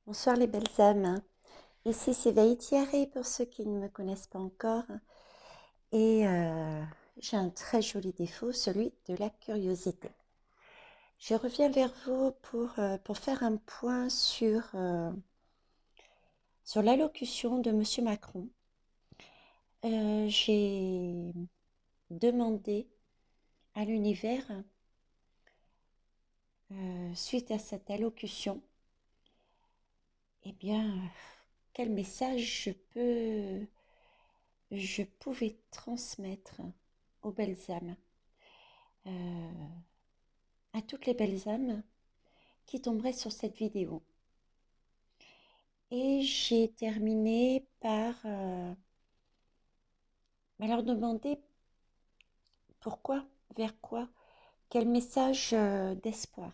Bonsoir les belles âmes. Ici c'est Vaïtiaré pour ceux qui ne me connaissent pas encore. Et j'ai un très joli défaut, celui de la curiosité. Je reviens vers vous pour faire un point sur l'allocution de Monsieur Macron. J'ai demandé à l'univers, suite à cette allocution, eh bien, quel message je pouvais transmettre aux belles âmes, euh, à toutes les belles âmes qui tomberaient sur cette vidéo. Et j'ai terminé par leur demander pourquoi, vers quoi, quel message d'espoir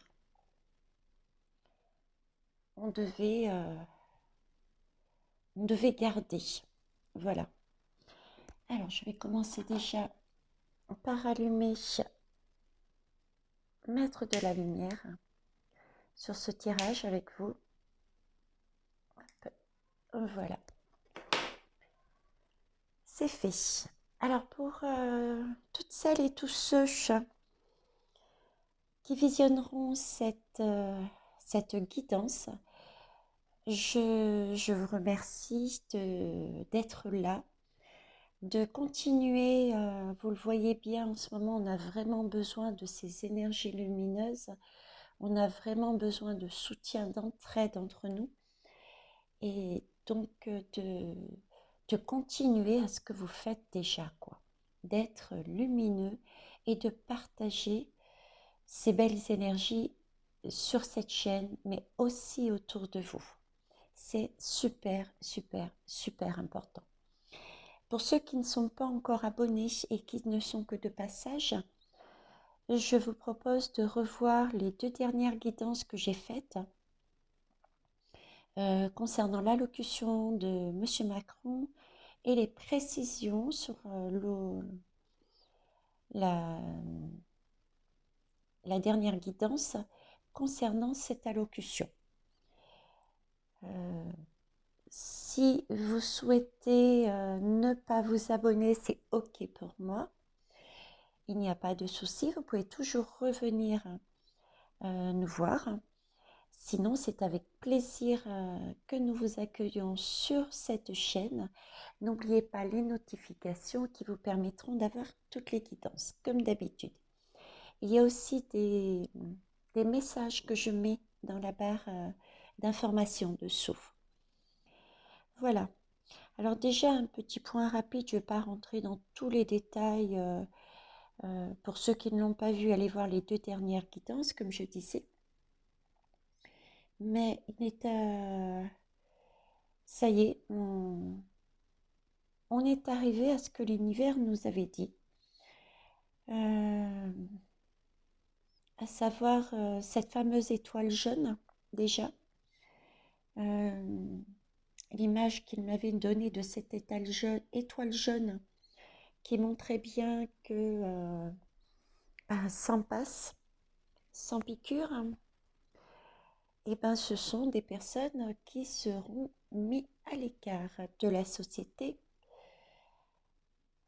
on devait garder. Voilà. Alors, je vais commencer déjà par allumer, mettre de la lumière sur ce tirage avec vous. Voilà, c'est fait. Alors, pour toutes celles et tous ceux qui visionneront cette guidance, je vous remercie d'être là, de continuer. Vous le voyez bien, en ce moment, on a vraiment besoin de ces énergies lumineuses. On a vraiment besoin de soutien, d'entraide entre nous. Et donc, de continuer à ce que vous faites déjà, quoi. D'être lumineux et de partager ces belles énergies sur cette chaîne, mais aussi autour de vous. C'est super, super, super important. Pour ceux qui ne sont pas encore abonnés et qui ne sont que de passage, je vous propose de revoir les 2 dernières guidances que j'ai faites concernant l'allocution de Monsieur Macron et les précisions sur la, la dernière guidance concernant cette allocution. Si vous souhaitez ne pas vous abonner, c'est OK pour moi. Il n'y a pas de souci, vous pouvez toujours revenir nous voir. Sinon, c'est avec plaisir que nous vous accueillons sur cette chaîne. N'oubliez pas les notifications qui vous permettront d'avoir toutes les guidances, comme d'habitude. Il y a aussi des messages que je mets dans la barre d'informations dessous. Voilà. Alors déjà, un petit point rapide, je ne vais pas rentrer dans tous les détails. Pour ceux qui ne l'ont pas vu, allez voir les 2 dernières guidances, comme je disais. Mais ça y est, on est arrivé à ce que l'univers nous avait dit. À savoir cette fameuse étoile jaune, déjà. L'image qu'il m'avait donnée de cette étoile jaune qui montrait bien que sans passe, sans piqûre, et ben, ce sont des personnes qui seront mises à l'écart de la société.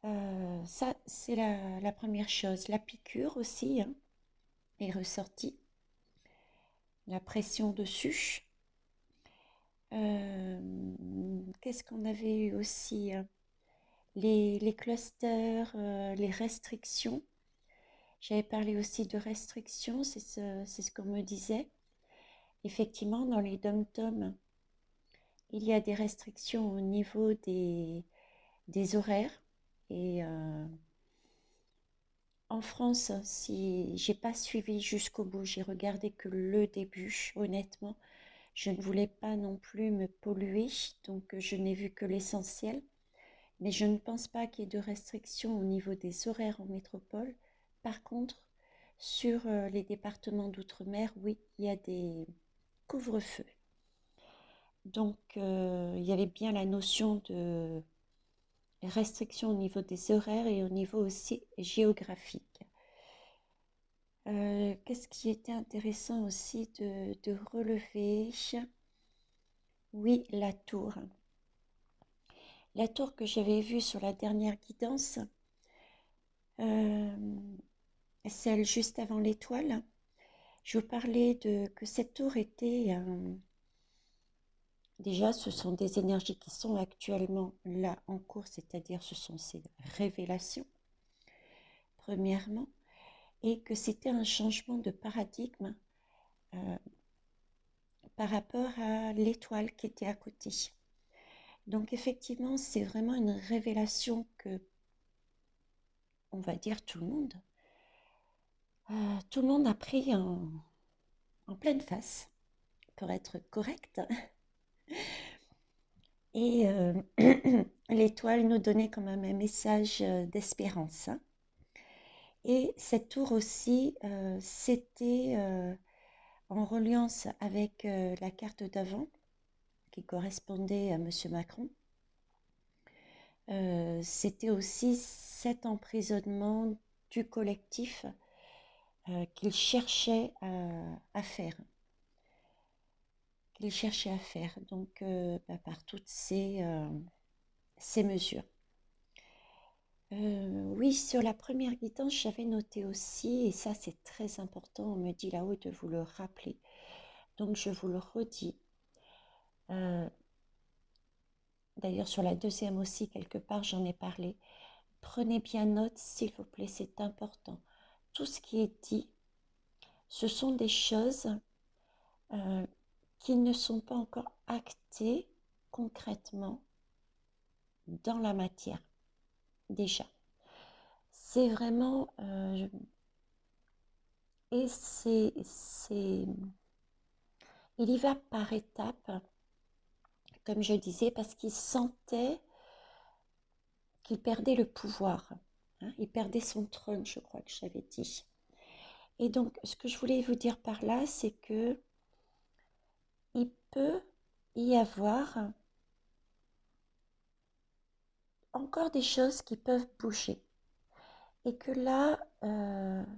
Ça, c'est la première chose. La piqûre aussi est ressortie. La pression dessus. Qu'est-ce qu'on avait eu aussi les clusters, les restrictions. J'avais parlé aussi de restrictions, c'est ce qu'on me disait. Effectivement, dans les dom-toms, il y a des restrictions au niveau des horaires. Et en France, si j'ai pas suivi jusqu'au bout, j'ai regardé que le début, honnêtement. Je ne voulais pas non plus me polluer, donc je n'ai vu que l'essentiel. Mais je ne pense pas qu'il y ait de restrictions au niveau des horaires en métropole. Par contre, sur les départements d'outre-mer, oui, il y a des couvre-feux. Donc, il y avait bien la notion de restriction au niveau des horaires et au niveau aussi géographique. Qu'est-ce qui était intéressant aussi de relever? Oui, la tour. La tour que j'avais vue sur la dernière guidance, euh, celle juste avant l'étoile, je vous parlais de que cette tour était... déjà, ce sont des énergies qui sont actuellement là en cours, c'est-à-dire ce sont ces révélations, premièrement, et que c'était un changement de paradigme euh, par rapport à l'étoile qui était à côté. Donc effectivement, c'est vraiment une révélation que, on va dire, tout le monde a pris en pleine face, pour être correct. Et l'étoile nous donnait quand même un message d'espérance, hein. Et cette tour aussi, c'était en reliance avec la carte d'avant, qui correspondait à Monsieur Macron. C'était aussi cet emprisonnement du collectif qu'il cherchait à faire. Qu'il cherchait à faire, donc par toutes ces mesures. Oui, sur la première guidance, j'avais noté aussi, et ça c'est très important, on me dit là-haut de vous le rappeler, donc je vous le redis. D'ailleurs, sur la deuxième aussi, quelque part, j'en ai parlé. Prenez bien note, s'il vous plaît, c'est important. Tout ce qui est dit, ce sont des choses euh, qui ne sont pas encore actées concrètement dans la matière, déjà. C'est vraiment... et il y va par étapes, comme je disais, parce qu'il sentait qu'il perdait le pouvoir, hein. Il perdait son trône, je crois que j'avais dit. Et donc, ce que je voulais vous dire par là, c'est que il peut y avoir encore des choses qui peuvent bouger. Et que là,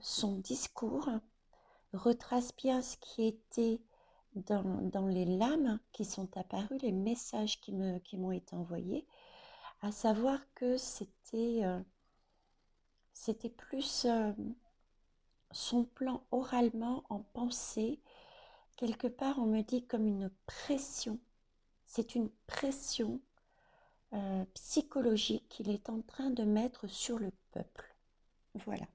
son discours retrace bien ce qui était dans les lames qui sont apparues, les messages qui m'ont été envoyés, à savoir que c'était plus son plan oralement en pensée. Quelque part, on me dit comme une pression. C'est une pression psychologique qu'il est en train de mettre sur le peuple. Voilà.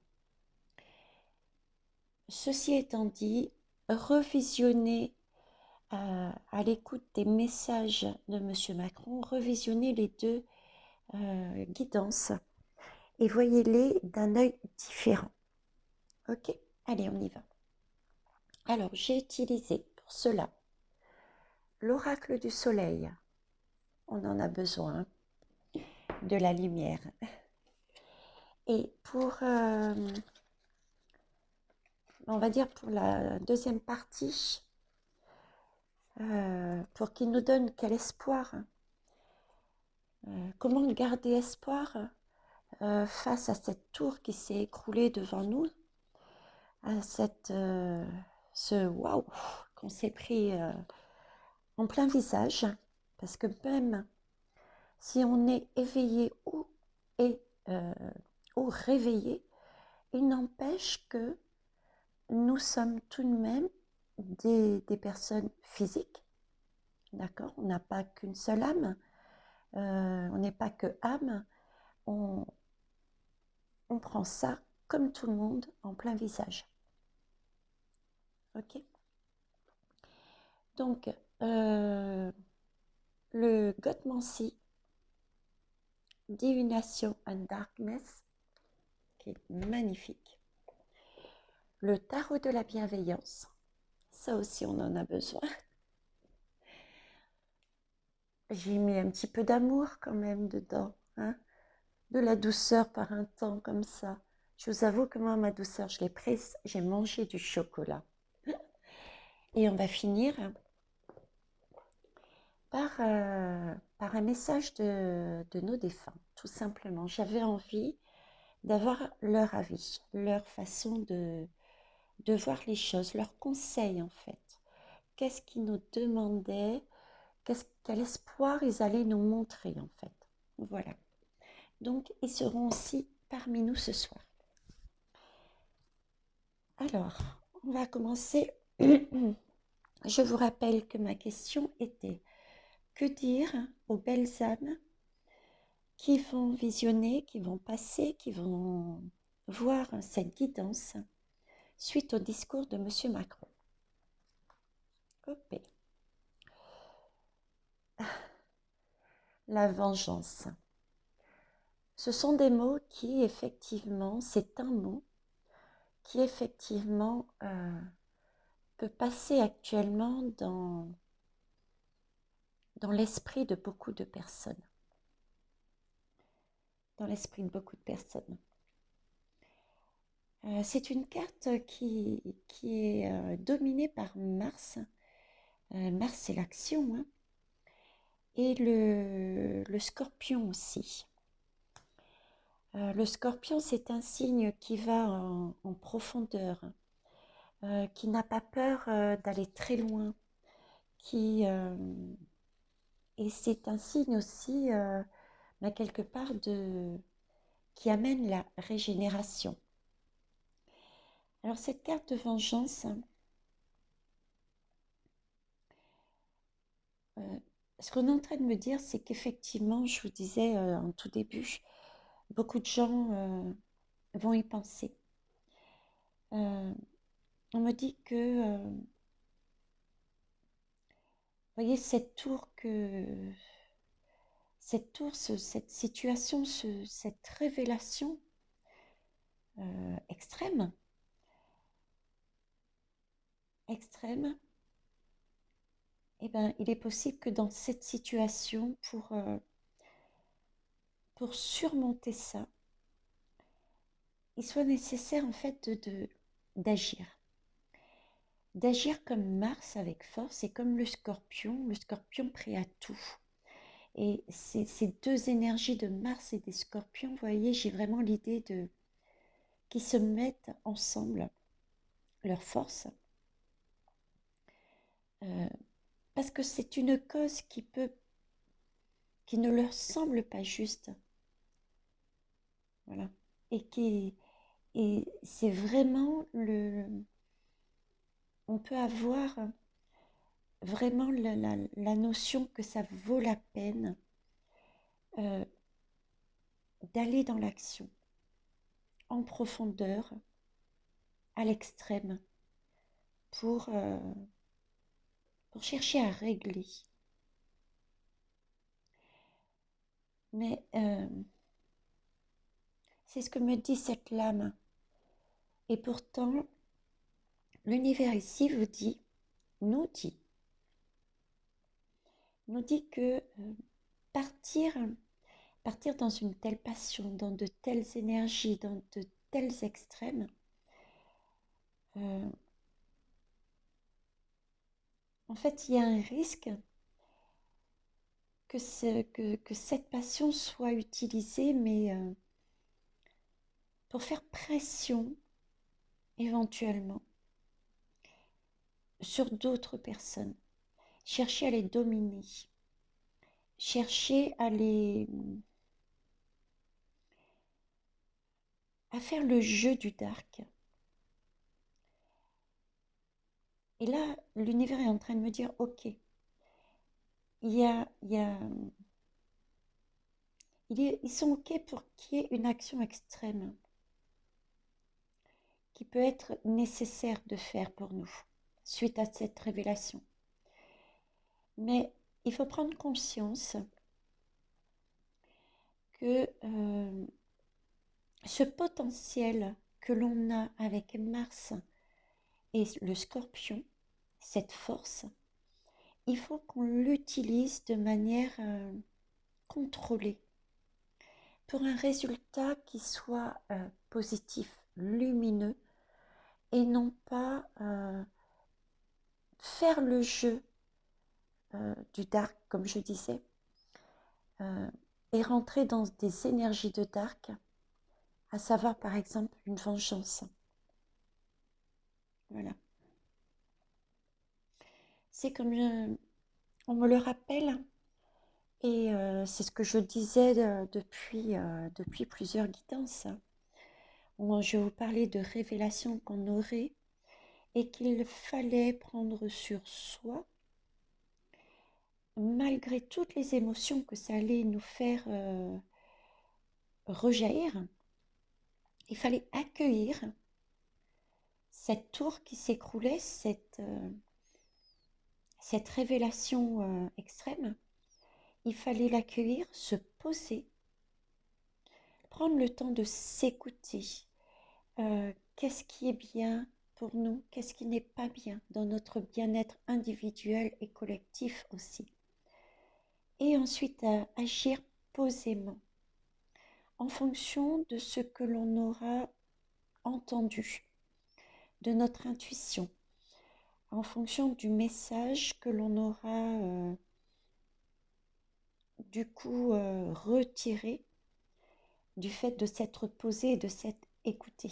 Ceci étant dit, revisionnez à l'écoute des messages de M. Macron, revisionnez les deux guidances et voyez-les d'un œil différent. Ok, allez, on y va. Alors, j'ai utilisé pour cela l'oracle du soleil. On en a besoin, de la lumière. Et pour, on va dire pour la deuxième partie, pour qu'il nous donne quel espoir, comment garder espoir face à cette tour qui s'est écroulée devant nous, à ce waouh qu'on s'est pris en plein visage, parce que même si on est éveillé et, euh, ou réveillé, il n'empêche que nous sommes tout de même des personnes physiques, d'accord? On n'a pas qu'une seule âme, on n'est pas que âme, on prend ça comme tout le monde en plein visage. Ok? Donc, le Gotmancy, Divination and Darkness, qui est magnifique. Le tarot de la bienveillance, ça aussi on en a besoin. J'ai mis un petit peu d'amour quand même dedans, hein? De la douceur par un temps comme ça. Je vous avoue que moi, ma douceur, je l'ai prise, j'ai mangé du chocolat. Et on va finir par un message de nos défunts, tout simplement. J'avais envie d'avoir leur avis, leur façon de voir les choses, leurs conseils en fait. Qu'est-ce qu'ils nous demandaient, quel espoir ils allaient nous montrer en fait. Voilà. Donc, ils seront aussi parmi nous ce soir. Alors, on va commencer. Je vous rappelle que ma question était: que dire aux belles âmes qui vont visionner, qui vont passer, qui vont voir cette guidance suite au discours de M. Macron? Ok. La vengeance. Ce sont des mots qui, effectivement, c'est un mot qui, effectivement, peut passer actuellement dans l'esprit de beaucoup de personnes. Dans l'esprit de beaucoup de personnes. C'est une carte qui est dominée par Mars. Mars, c'est l'action, hein, et le Scorpion aussi. Le Scorpion, c'est un signe qui va en profondeur, qui n'a pas peur d'aller très loin, et c'est un signe aussi, quelque part, qui amène la régénération. Alors cette carte de vengeance, ce qu'on est en train de me dire, c'est qu'effectivement, je vous disais en tout début, beaucoup de gens vont y penser. On me dit que, voyez, cette cette situation, cette révélation extrême, eh ben, il est possible que dans cette situation, pour surmonter ça, il soit nécessaire en fait d'agir. D'agir comme Mars avec force et comme le scorpion prêt à tout. Et ces deux énergies de Mars et des scorpions, vous voyez, j'ai vraiment l'idée qu'ils se mettent ensemble, leur force, parce que c'est une cause qui ne leur semble pas juste. Voilà. Et c'est vraiment on peut avoir vraiment la notion que ça vaut la peine d'aller dans l'action, en profondeur, à l'extrême, pour chercher à régler. Mais c'est ce que me dit cette lame. Et pourtant, l'univers ici nous dit que partir dans une telle passion, dans de telles énergies, dans de tels extrêmes, en fait, il y a un risque que cette passion soit utilisée, mais pour faire pression, éventuellement, sur d'autres personnes. Chercher à les dominer. Chercher à faire le jeu du dark. Et là, l'univers est en train de me dire, ok, ils sont ok pour qu'il y ait une action extrême qui peut être nécessaire de faire pour nous suite à cette révélation. Mais il faut prendre conscience que ce potentiel que l'on a avec Mars et le Scorpion, cette force, il faut qu'on l'utilise de manière contrôlée pour un résultat qui soit positif, lumineux, et non pas faire le jeu du dark, comme je disais, et rentrer dans des énergies de dark, à savoir par exemple une vengeance. Voilà. C'est comme on me le rappelle, et c'est ce que je disais depuis plusieurs guidances, hein, où je vous parlais de révélations qu'on aurait et qu'il fallait prendre sur soi, malgré toutes les émotions que ça allait nous faire rejaillir. Il fallait accueillir cette tour qui s'écroulait, cette révélation extrême. Il fallait l'accueillir, se poser, prendre le temps de s'écouter. Qu'est-ce qui est bien pour nous? Qu'est-ce qui n'est pas bien dans notre bien-être individuel et collectif aussi? Et ensuite agir posément en fonction de ce que l'on aura entendu, de notre intuition, en fonction du message que l'on aura retiré du fait de s'être posé et de s'être écouté.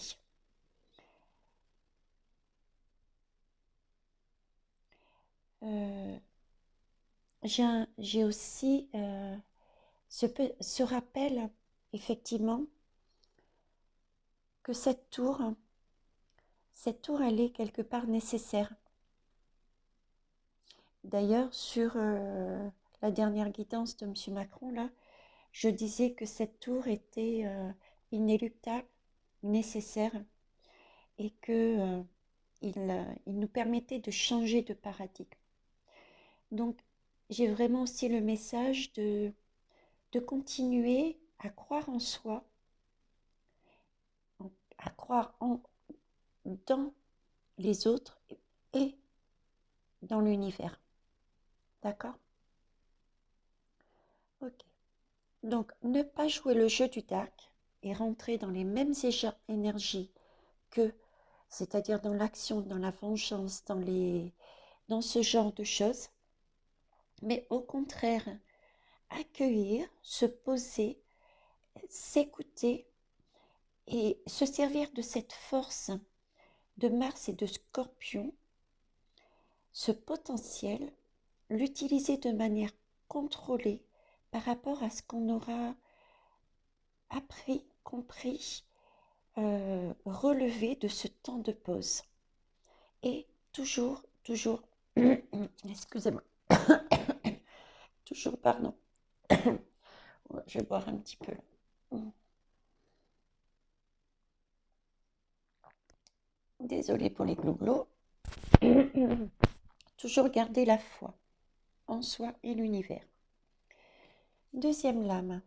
J'ai aussi ce rappel, effectivement, que cette tour, elle est quelque part nécessaire. D'ailleurs, sur la dernière guidance de M. Macron, là, je disais que cette tour était inéluctable, nécessaire, et que il nous permettait de changer de paradigme. Donc, j'ai vraiment aussi le message de continuer à croire en soi, à croire dans les autres et dans l'univers. D'accord? Ok. Donc, ne pas jouer le jeu du dark et rentrer dans les mêmes énergies que, c'est-à-dire dans l'action, dans la vengeance, dans ce genre de choses, mais au contraire, accueillir, se poser, s'écouter et se servir de cette force de Mars et de Scorpion, ce potentiel, l'utiliser de manière contrôlée par rapport à ce qu'on aura appris, compris, relevé de ce temps de pause. Et toujours, excusez-moi, toujours, pardon, je vais boire un petit peu là. Désolée pour les glouglots. Toujours garder la foi en soi et l'univers. Deuxième lame.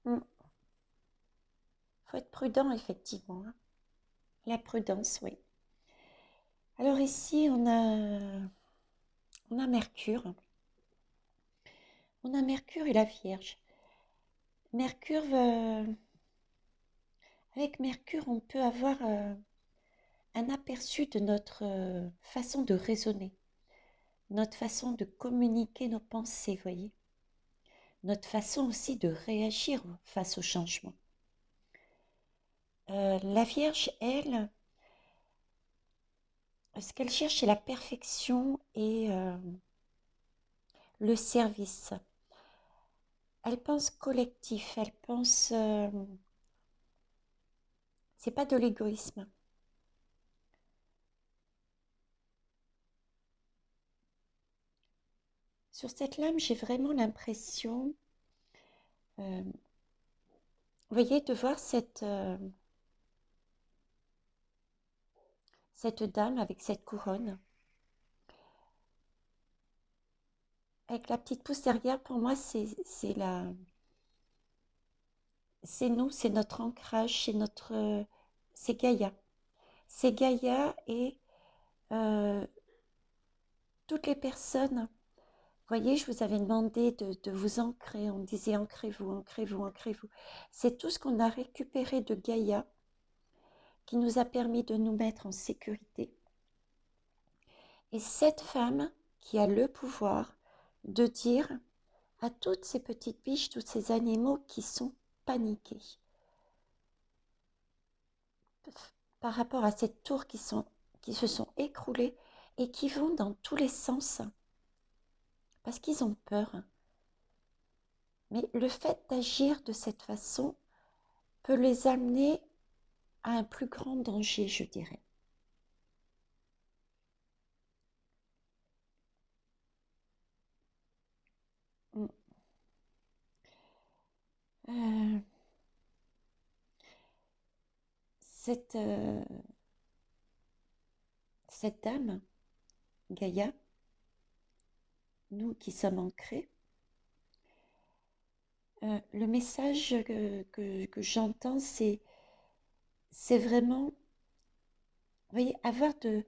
Faut être prudent, effectivement. Hein. La prudence, oui. Alors ici, on a Mercure. On a Mercure et la Vierge. Mercure, avec Mercure, on peut avoir un aperçu de notre façon de raisonner, notre façon de communiquer nos pensées, voyez, notre façon aussi de réagir face au changement. La Vierge, elle, ce qu'elle cherche, c'est la perfection et le service. Elle pense collectif, elle pense... c'est pas de l'égoïsme. Sur cette lame, j'ai vraiment l'impression, vous voyez, de voir cette dame avec cette couronne. Avec la petite pousse derrière, pour moi, c'est nous, c'est notre ancrage, c'est Gaïa. C'est Gaïa et toutes les personnes. Vous voyez, je vous avais demandé de vous ancrer. On disait ancrez-vous, ancrez-vous, ancrez-vous. C'est tout ce qu'on a récupéré de Gaïa qui nous a permis de nous mettre en sécurité. Et cette femme qui a le pouvoir de dire à toutes ces petites biches, tous ces animaux qui sont paniqués par rapport à ces tours qui se sont écroulées et qui vont dans tous les sens. parce qu'ils ont peur. Mais le fait d'agir de cette façon peut les amener à un plus grand danger, je dirais. Mm. Euh, cette, euh, cette dame, Gaïa, nous qui sommes ancrés, le message que j'entends, c'est vraiment, vous voyez, avoir de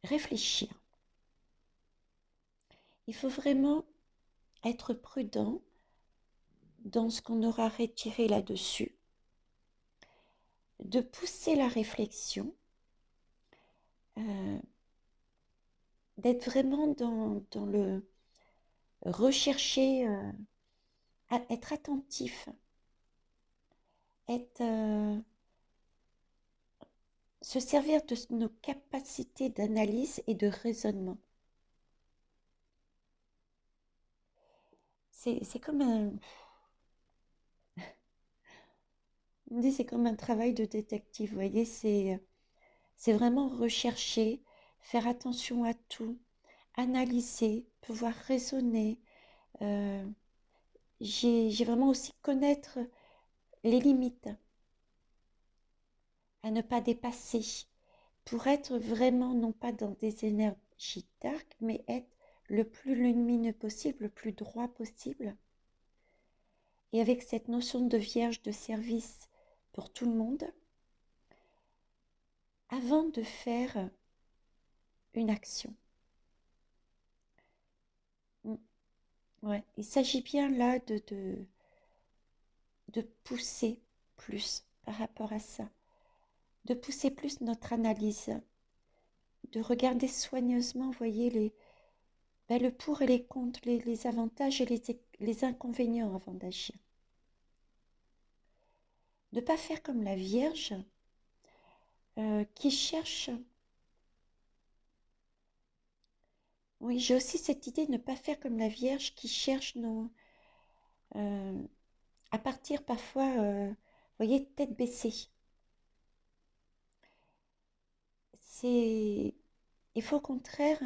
réfléchir. Il faut vraiment être prudent dans ce qu'on aura retiré là-dessus, de pousser la réflexion, euh, d'être vraiment dans le rechercher, être attentif, être, se servir de nos capacités d'analyse et de raisonnement. C'est comme on dit, c'est comme un travail de détective, vous voyez, c'est vraiment rechercher, faire attention à tout, analyser, pouvoir raisonner. euh, j'ai vraiment aussi connaître les limites à ne pas dépasser pour être vraiment non pas dans des énergies dark, mais être le plus lumineux possible, le plus droit possible. Et avec cette notion de vierge de service pour tout le monde, avant de faire une action. Ouais, il s'agit bien là de pousser plus par rapport à ça, de pousser plus notre analyse, de regarder soigneusement, voyez, le pour et les contre, les avantages et les inconvénients avant d'agir. De ne pas faire comme la Vierge qui cherche. Oui, j'ai aussi cette idée de ne pas faire comme la Vierge qui cherche euh, à partir parfois, vous voyez, tête baissée. Il faut au contraire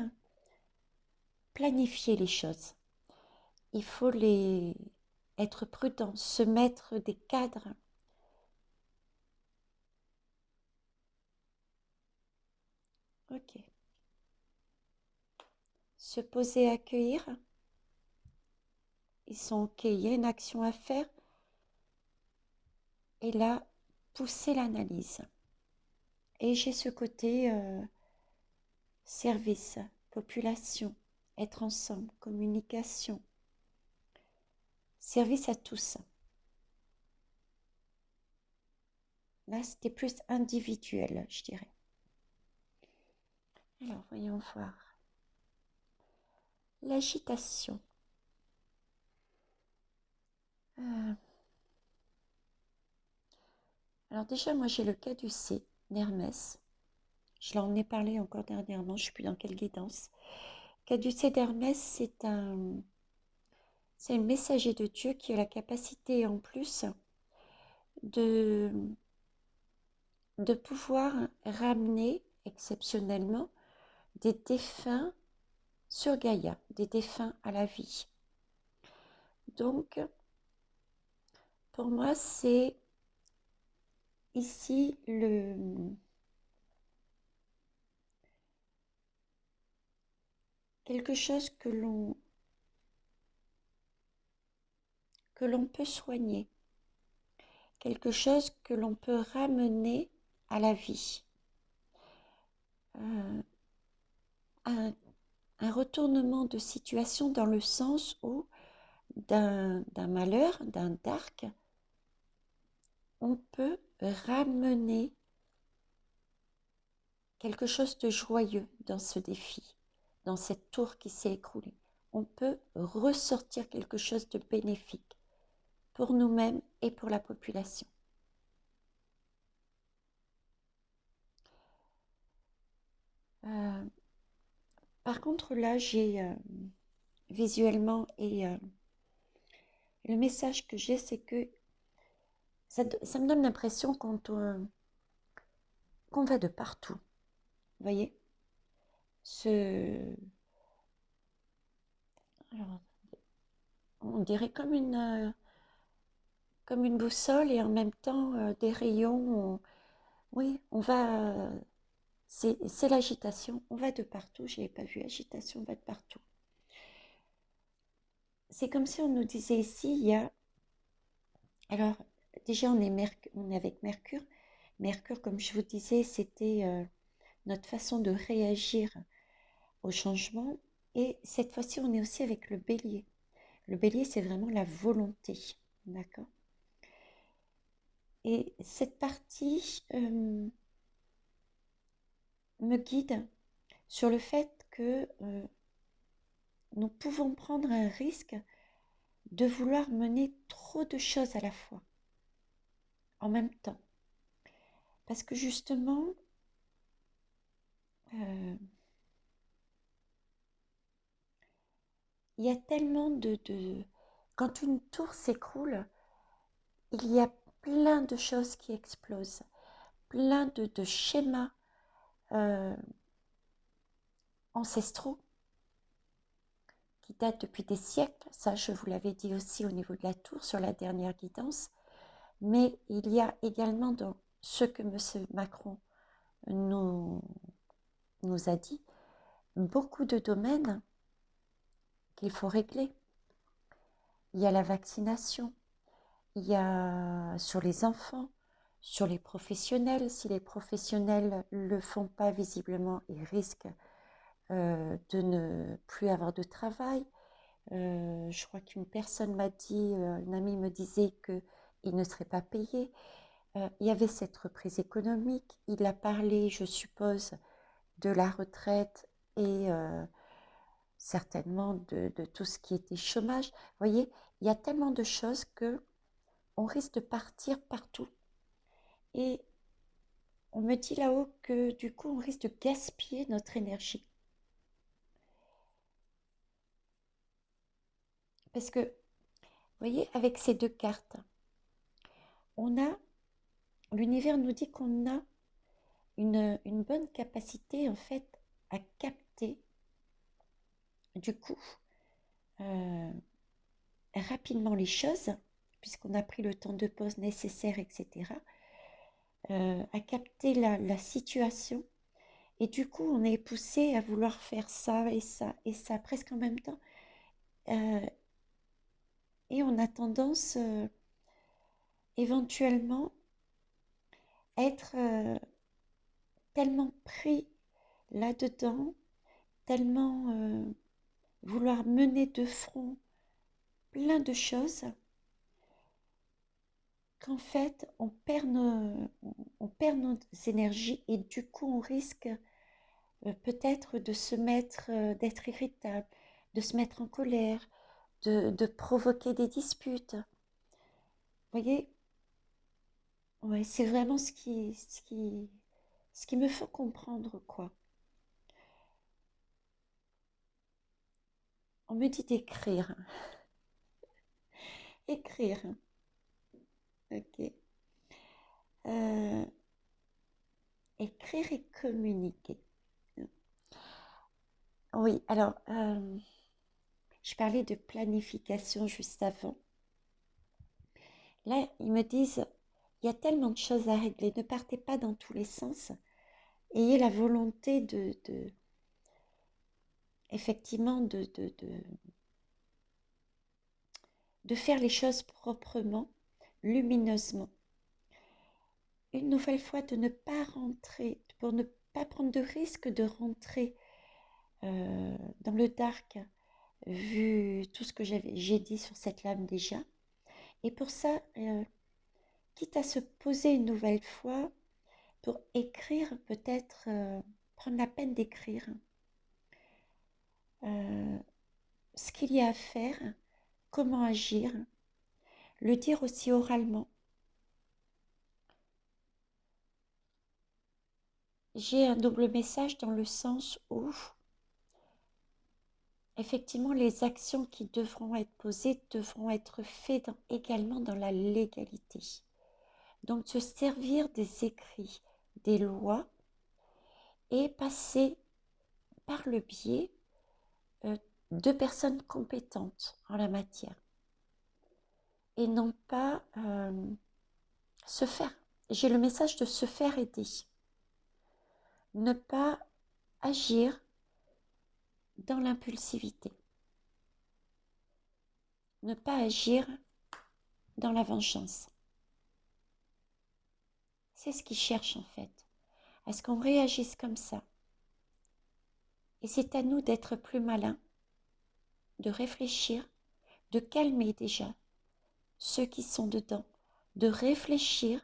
planifier les choses. Il faut être prudent, se mettre des cadres. Ok. Se poser, accueillir. Ils sont ok. Il y a une action à faire. Et là, pousser l'analyse. Et j'ai ce côté service, population, être ensemble, communication, service à tous. Là, c'était plus individuel, je dirais. Alors, voyons voir. L'agitation. Euh, alors déjà, moi, j'ai le caducée d'Hermès. Je l'en ai parlé encore dernièrement, je ne sais plus dans quelle guidance. Caducée d'Hermès, c'est un messager de Dieu qui a la capacité en plus de, de pouvoir ramener exceptionnellement des défunts sur Gaïa, des défunts à la vie. Donc, pour moi, c'est ici quelque chose que l'on peut soigner, quelque chose que l'on peut ramener à la vie. Un, un retournement de situation dans le sens où d'un malheur, d'un dark, on peut ramener quelque chose de joyeux dans ce défi, dans cette tour qui s'est écroulée. On peut ressortir quelque chose de bénéfique pour nous-mêmes et pour la population. Par contre, là, j'ai visuellement et le message que j'ai, c'est que ça me donne l'impression qu'on va de partout. Vous voyez? Ce, alors, on dirait comme une boussole et en même temps des rayons. Oui, on va. C'est l'agitation. On va de partout. Je n'avais pas vu agitation, on va de partout. C'est comme si on nous disait ici, il y a. Alors, déjà, on est avec Mercure. Mercure, comme je vous disais, c'était notre façon de réagir au changement. Et cette fois-ci, on est aussi avec le bélier. Le bélier, c'est vraiment la volonté. D'accord? Et cette partie me guide sur le fait que nous pouvons prendre un risque de vouloir mener trop de choses à la fois, en même temps. Parce que justement, euh, il y a tellement Quand une tour s'écroule, il y a plein de choses qui explosent, plein de schémas euh, ancestraux qui datent depuis des siècles. Ça, je vous l'avais dit aussi au niveau de la tour sur la dernière guidance. Mais il y a également dans ce que M. Macron nous, nous a dit, beaucoup de domaines qu'il faut régler. Il y a la vaccination, il y a sur les enfants, sur les professionnels. Si les professionnels ne le font pas visiblement, ils risquent de ne plus avoir de travail. Je crois qu'une personne m'a dit, une amie me disait qu'il ne serait pas payé. Il y avait cette reprise économique. Il a parlé, je suppose, de la retraite et certainement de tout ce qui était chômage. Vous voyez, il y a tellement de choses que on risque de partir partout. Et on me dit là-haut que du coup, on risque de gaspiller notre énergie. Parce que, vous voyez, avec ces deux cartes, on a, l'univers nous dit qu'on a une bonne capacité en fait à capter du coup euh, rapidement les choses, puisqu'on a pris le temps de pause nécessaire, etc., à capter la situation. Et du coup, on est poussé à vouloir faire ça et ça presque en même temps. Euh, et on a tendance éventuellement à être tellement pris là-dedans, tellement vouloir mener de front plein de choses qu'en fait, on perd nos énergies et du coup, on risque peut-être de se mettre, d'être irritable, de se mettre en colère, de provoquer des disputes. Vous voyez, ouais, c'est vraiment ce qui me faut comprendre, quoi. On me dit d'écrire. Écrire, ok. Euh, écrire et communiquer. Oui, alors, je parlais de planification juste avant. Là, ils me disent, il y a tellement de choses à régler, ne partez pas dans tous les sens. Ayez la volonté effectivement, de faire les choses proprement, lumineusement. Une nouvelle fois, de ne pas rentrer, pour ne pas prendre de risque de rentrer dans le dark, vu tout ce que j'ai dit sur cette lame déjà. Et pour ça, quitte à se poser une nouvelle fois, pour écrire, peut-être prendre la peine d'écrire euh, ce qu'il y a à faire, comment agir, le dire aussi oralement. J'ai un double message dans le sens où effectivement, les actions qui devront être posées devront être faites également dans la légalité. Donc, se servir des écrits, des lois et passer par le biais euh, de personnes compétentes en la matière et non pas se faire. J'ai le message de se faire aider. Ne pas agir dans l'impulsivité. Ne pas agir dans la vengeance. C'est ce qu'ils cherchent en fait. À ce qu'on réagisse comme ça. Et c'est à nous d'être plus malins, de réfléchir, de calmer déjà ceux qui sont dedans, de réfléchir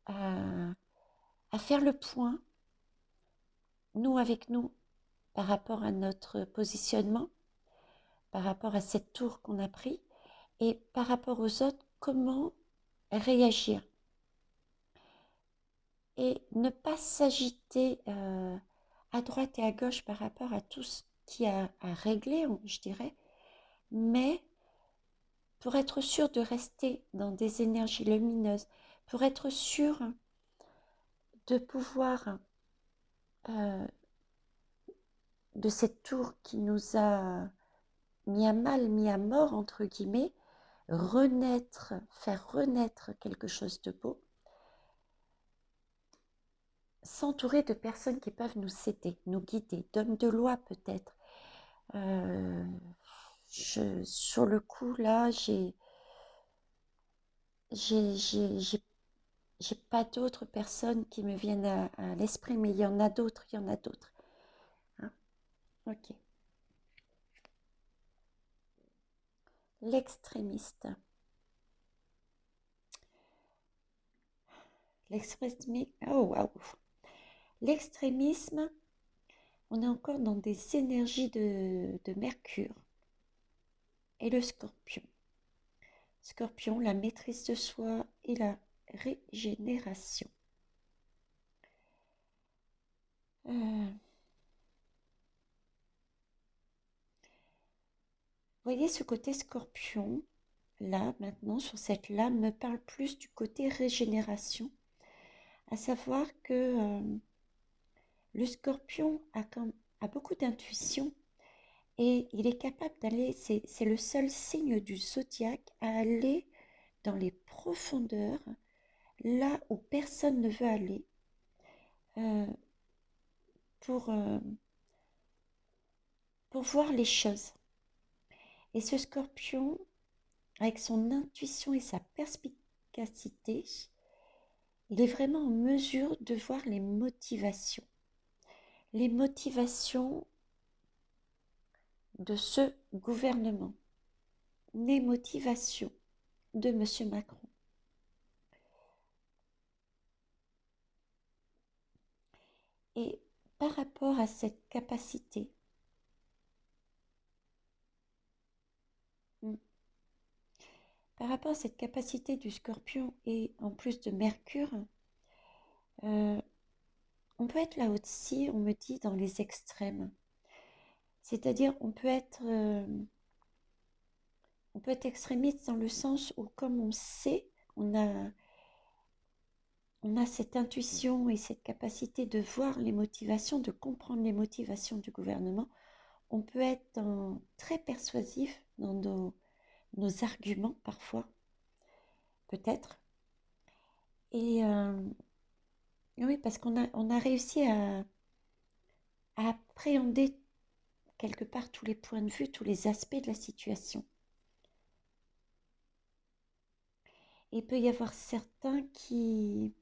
à faire le point, nous avec nous, par rapport à notre positionnement, par rapport à cette tour qu'on a pris, et par rapport aux autres, comment réagir. Et ne pas s'agiter à droite et à gauche par rapport à tout ce qui a à régler, je dirais, mais pour être sûr de rester dans des énergies lumineuses, pour être sûr de pouvoir, de cette tour qui nous a mis à mal, mis à mort, entre guillemets, renaître, faire renaître quelque chose de beau, s'entourer de personnes qui peuvent nous aider, nous guider, d'hommes de loi peut-être. Sur le coup, là, j'ai pas d'autres personnes qui me viennent à l'esprit, mais il y en a d'autres, il y en a d'autres. Hein. Ok. L'extrémiste. L'extrémisme. Oh, waouh. L'extrémisme, on est encore dans des énergies de Mercure et le Scorpion. Scorpion, la maîtrise de soi et la régénération. Voyez ce côté Scorpion, là, maintenant, sur cette lame, me parle plus du côté régénération, à savoir que le Scorpion a beaucoup d'intuition et il est capable d'aller, c'est le seul signe du zodiaque à aller dans les profondeurs, là où personne ne veut aller, euh, pour, euh, pour voir les choses. Et ce Scorpion, avec son intuition et sa perspicacité, il est vraiment en mesure de voir les motivations. Les motivations de ce gouvernement. Les motivations de M. Macron. Et par rapport à cette capacité, par rapport à cette capacité du Scorpion et en plus de Mercure, on peut être là aussi, on me dit, dans les extrêmes. C'est-à-dire, on peut être extrémiste dans le sens où, comme on sait, on a cette intuition et cette capacité de voir les motivations, de comprendre les motivations du gouvernement. On peut être très persuasif dans nos arguments parfois, peut-être. Et oui, parce qu'on a réussi à appréhender quelque part tous les points de vue, tous les aspects de la situation. Et il peut y avoir certains qui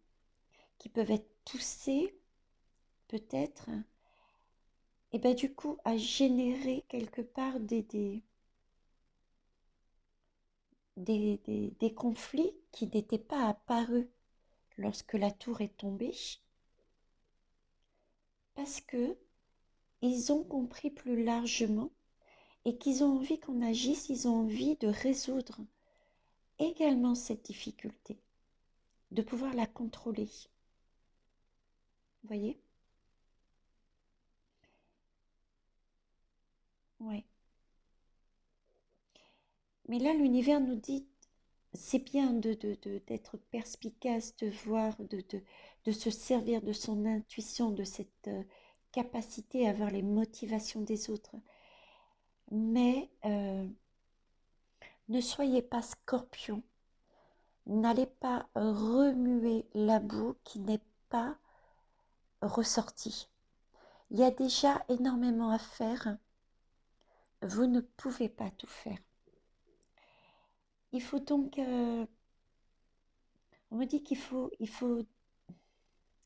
peuvent être poussés, peut-être, et bien du coup, à générer quelque part des conflits qui n'étaient pas apparus lorsque la tour est tombée, parce que ils ont compris plus largement et qu'ils ont envie qu'on agisse, ils ont envie de résoudre également cette difficulté, de pouvoir la contrôler. Vous voyez? ouais. Mais là, l'univers nous dit, c'est bien d'être perspicace, de voir, de se servir de son intuition, de cette capacité à voir les motivations des autres. Mais ne soyez pas scorpion, n'allez pas remuer la boue qui n'est pas ressortie. Il y a déjà énormément à faire, vous ne pouvez pas tout faire. Il faut donc, on me dit qu'il faut,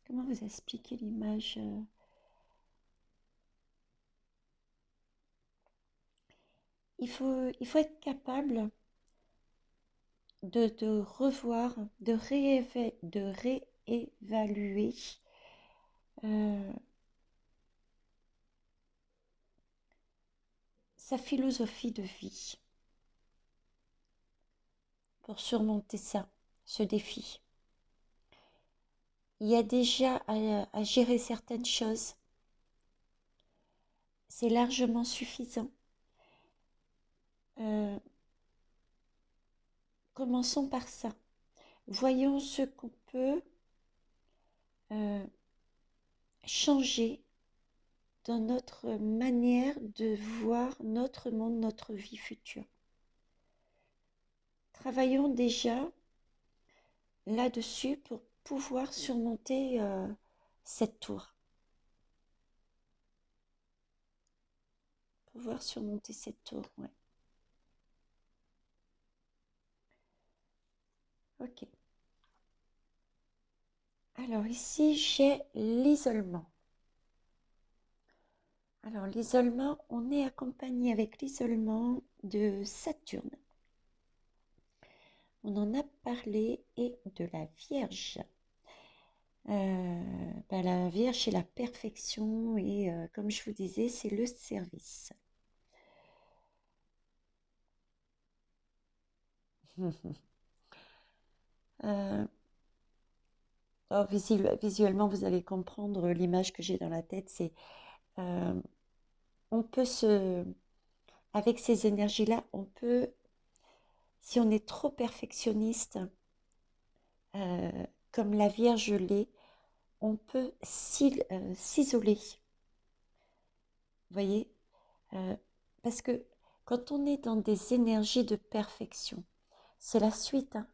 comment vous expliquer l'image il faut être capable de revoir, de réévaluer euh, sa philosophie de vie pour surmonter ça, ce défi. Il y a déjà à gérer certaines choses, c'est largement suffisant. Euh, Commençons par ça. Voyons ce qu'on peut euh, changer dans notre manière de voir notre monde, notre vie future. Travaillons déjà là-dessus pour pouvoir surmonter cette tour. Pouvoir surmonter cette tour, ouais. Ok. Alors ici, j'ai l'isolement. Alors l'isolement, on est accompagné avec l'isolement de Saturne. On en a parlé et de la Vierge. La Vierge, c'est la perfection et comme je vous disais, c'est le service. Euh, oh, visuellement, vous allez comprendre l'image que j'ai dans la tête. C'est euh, on peut avec ces énergies-là, on peut, si on est trop perfectionniste, comme la Vierge l'est, on peut s'isoler. Vous voyez, Euh, parce que quand on est dans des énergies de perfection, c'est la suite, hein.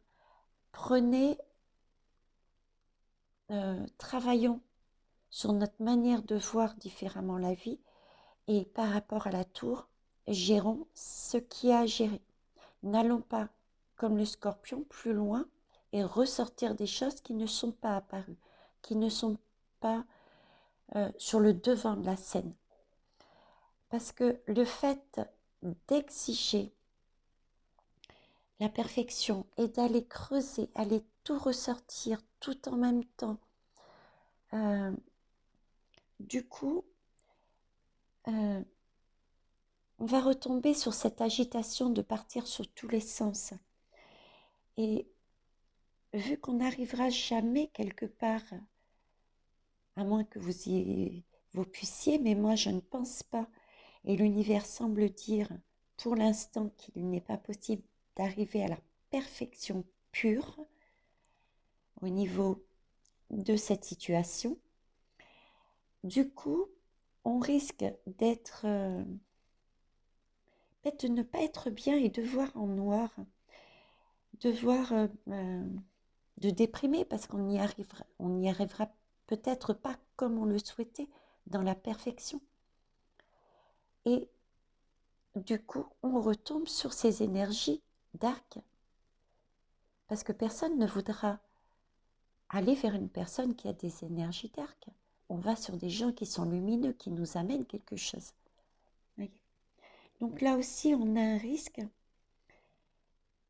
Prenez, travaillons sur notre manière de voir différemment la vie et par rapport à la tour, gérons ce qui a à gérer. N'allons pas, comme le scorpion, plus loin et ressortir des choses qui ne sont pas apparues, qui ne sont pas sur le devant de la scène. Parce que le fait d'exiger la perfection et d'aller creuser, aller tout ressortir tout en même temps, euh, du coup, euh, on va retomber sur cette agitation de partir sur tous les sens. Et vu qu'on n'arrivera jamais quelque part, à moins que vous puissiez, mais moi je ne pense pas, et l'univers semble dire pour l'instant qu'il n'est pas possible d'arriver à la perfection pure au niveau de cette situation. Du coup, on risque de ne pas être bien et de voir en noir, de voir, de déprimer parce on n'y arrivera peut-être pas comme on le souhaitait dans la perfection. Et du coup, on retombe sur ces énergies dark parce que personne ne voudra aller vers une personne qui a des énergies dark. On va sur des gens qui sont lumineux, qui nous amènent quelque chose. Donc là aussi, on a un risque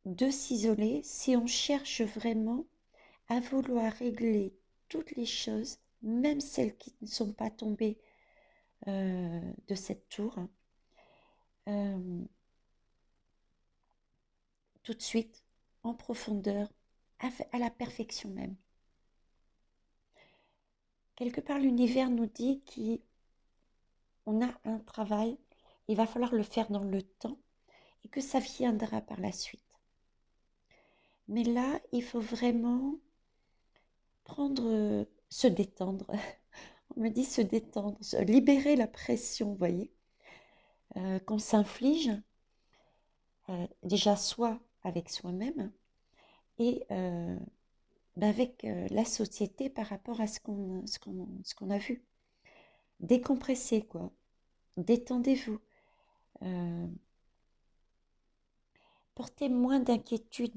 de s'isoler si on cherche vraiment à vouloir régler toutes les choses, même celles qui ne sont pas tombées de cette tour, tout de suite, en profondeur, à la perfection même. Quelque part, l'univers nous dit qu'on a un travail il va falloir le faire dans le temps et que ça viendra par la suite. Mais là, il faut vraiment se détendre. On me dit se détendre, libérer la pression, vous voyez, qu'on s'inflige, déjà soit avec soi-même et avec la société par rapport à ce qu'on a vu. Décompressez, quoi. Détendez-vous. Euh, Portez moins d'inquiétude.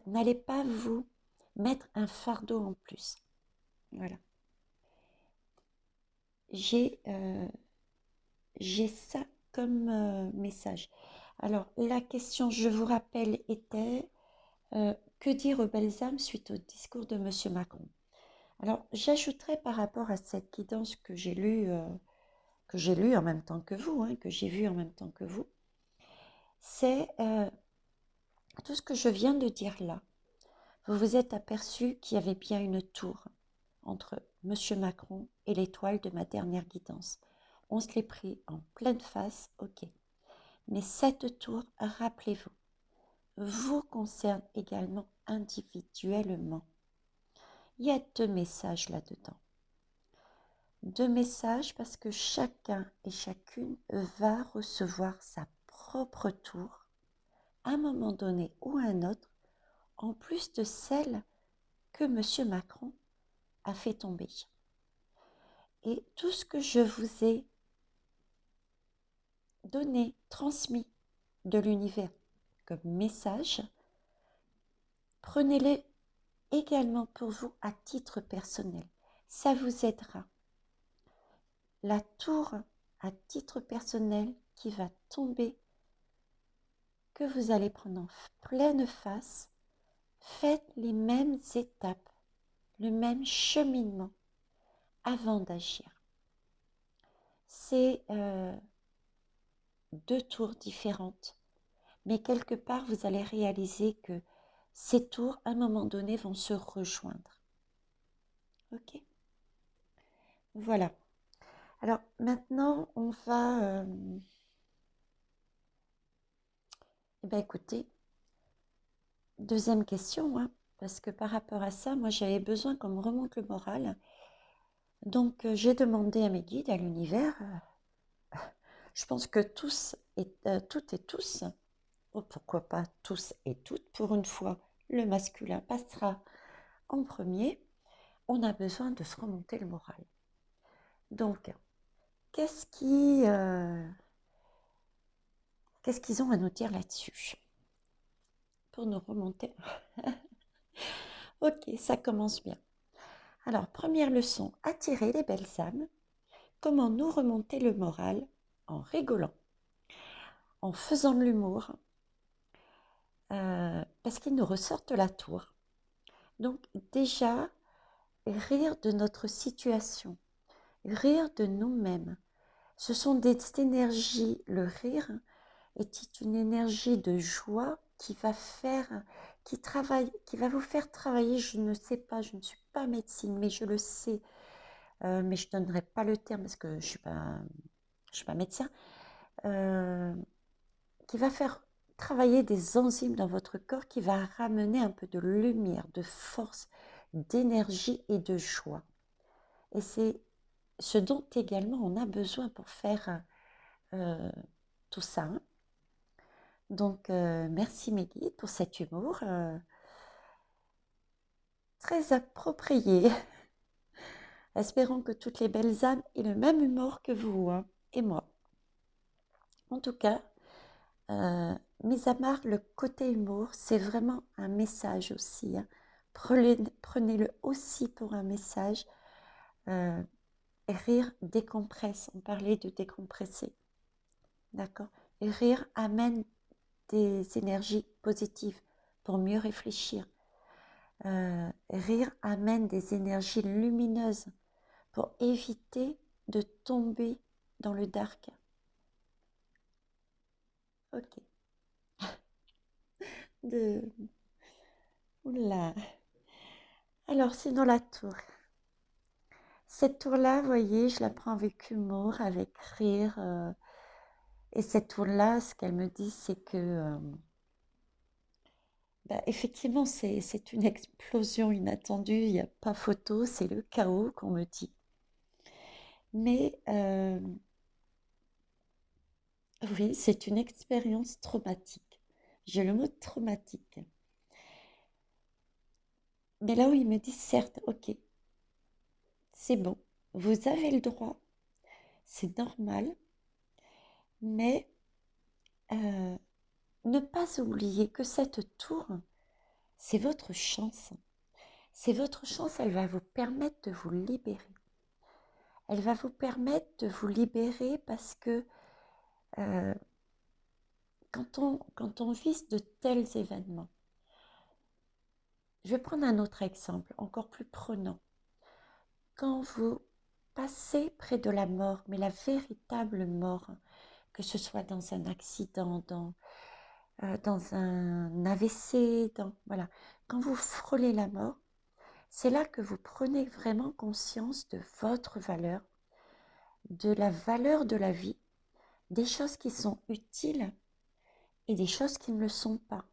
N'allez pas vous mettre un fardeau en plus. Voilà. J'ai ça comme message. Alors, la question, je vous rappelle, était que dire aux belles âmes suite au discours de Monsieur Macron? Alors, j'ajouterais par rapport à cette guidance que j'ai lue en même temps que vous, hein, que j'ai vu en même temps que vous, c'est tout ce que je viens de dire là. Vous vous êtes aperçu qu'il y avait bien une tour entre Monsieur Macron et l'étoile de ma dernière guidance. On se l'est pris en pleine face, ok. Mais cette tour, rappelez-vous, vous concerne également individuellement. Il y a 2 messages là-dedans. 2 messages parce que chacun et chacune va recevoir sa propre tour à un moment donné ou à un autre, en plus de celle que M. Macron a fait tomber. Et tout ce que je vous ai donné, transmis de l'univers comme message, prenez-les également pour vous à titre personnel. Ça vous aidera. La tour à titre personnel qui va tomber, que vous allez prendre en pleine face, faites les mêmes étapes, le même cheminement avant d'agir. C'est 2 tours différentes, mais quelque part vous allez réaliser que ces tours à un moment donné vont se rejoindre. Ok? Voilà. Alors maintenant on va écoutez, deuxième question, hein, parce que par rapport à ça, moi j'avais besoin qu'on me remonte le moral. Donc j'ai demandé à mes guides, à l'univers, je pense que toutes et tous, oh, pourquoi pas tous et toutes, pour une fois, le masculin passera en premier, on a besoin de se remonter le moral. Donc, qu'est-ce qu'ils ont à nous dire là-dessus pour nous remonter? Ok, ça commence bien. Alors, première leçon, attirer les belles âmes. Comment nous remonter le moral? En rigolant, en faisant de l'humour, parce qu'ils nous ressortent la tour. Donc déjà, rire de notre situation, rire de nous-mêmes. Ce sont des énergies, le rire est une énergie de joie qui va vous faire travailler, je ne sais pas, je ne suis pas médecine, mais je le sais, mais je ne donnerai pas le terme parce que je ne suis pas médecin, qui va faire travailler des enzymes dans votre corps qui va ramener un peu de lumière, de force, d'énergie et de joie. Et c'est ce dont également on a besoin pour faire tout ça. Hein. Donc, merci mes guides pour cet humour très approprié. Espérons que toutes les belles âmes aient le même humour que vous hein, et moi. En tout cas, mis à part le côté humour, c'est vraiment un message aussi. Hein. Prenez-le aussi pour un message. Rire décompresse. On parlait de décompresser. D'accord? Et rire amène des énergies positives pour mieux réfléchir. Rire amène des énergies lumineuses pour éviter de tomber dans le dark. Ok. Oula. Alors, sinon la tour. Cette tour-là, vous voyez, je la prends avec humour, avec rire. Et cette tour-là, ce qu'elle me dit, c'est que, bah, effectivement, c'est une explosion inattendue, il n'y a pas photo, c'est le chaos qu'on me dit. Mais oui, c'est une expérience traumatique. J'ai le mot traumatique. Mais là où il me dit, certes, ok, c'est bon, vous avez le droit, c'est normal, mais euh, ne pas oublier que cette tour, c'est votre chance. C'est votre chance, elle va vous permettre de vous libérer. Elle va vous permettre de vous libérer parce que euh, quand on vit de tels événements, je vais prendre un autre exemple, encore plus prenant. Quand vous passez près de la mort, mais la véritable mort, que ce soit dans un accident, dans un AVC, voilà, quand vous frôlez la mort, c'est là que vous prenez vraiment conscience de votre valeur, de la valeur de la vie, des choses qui sont utiles et des choses qui ne le sont pas.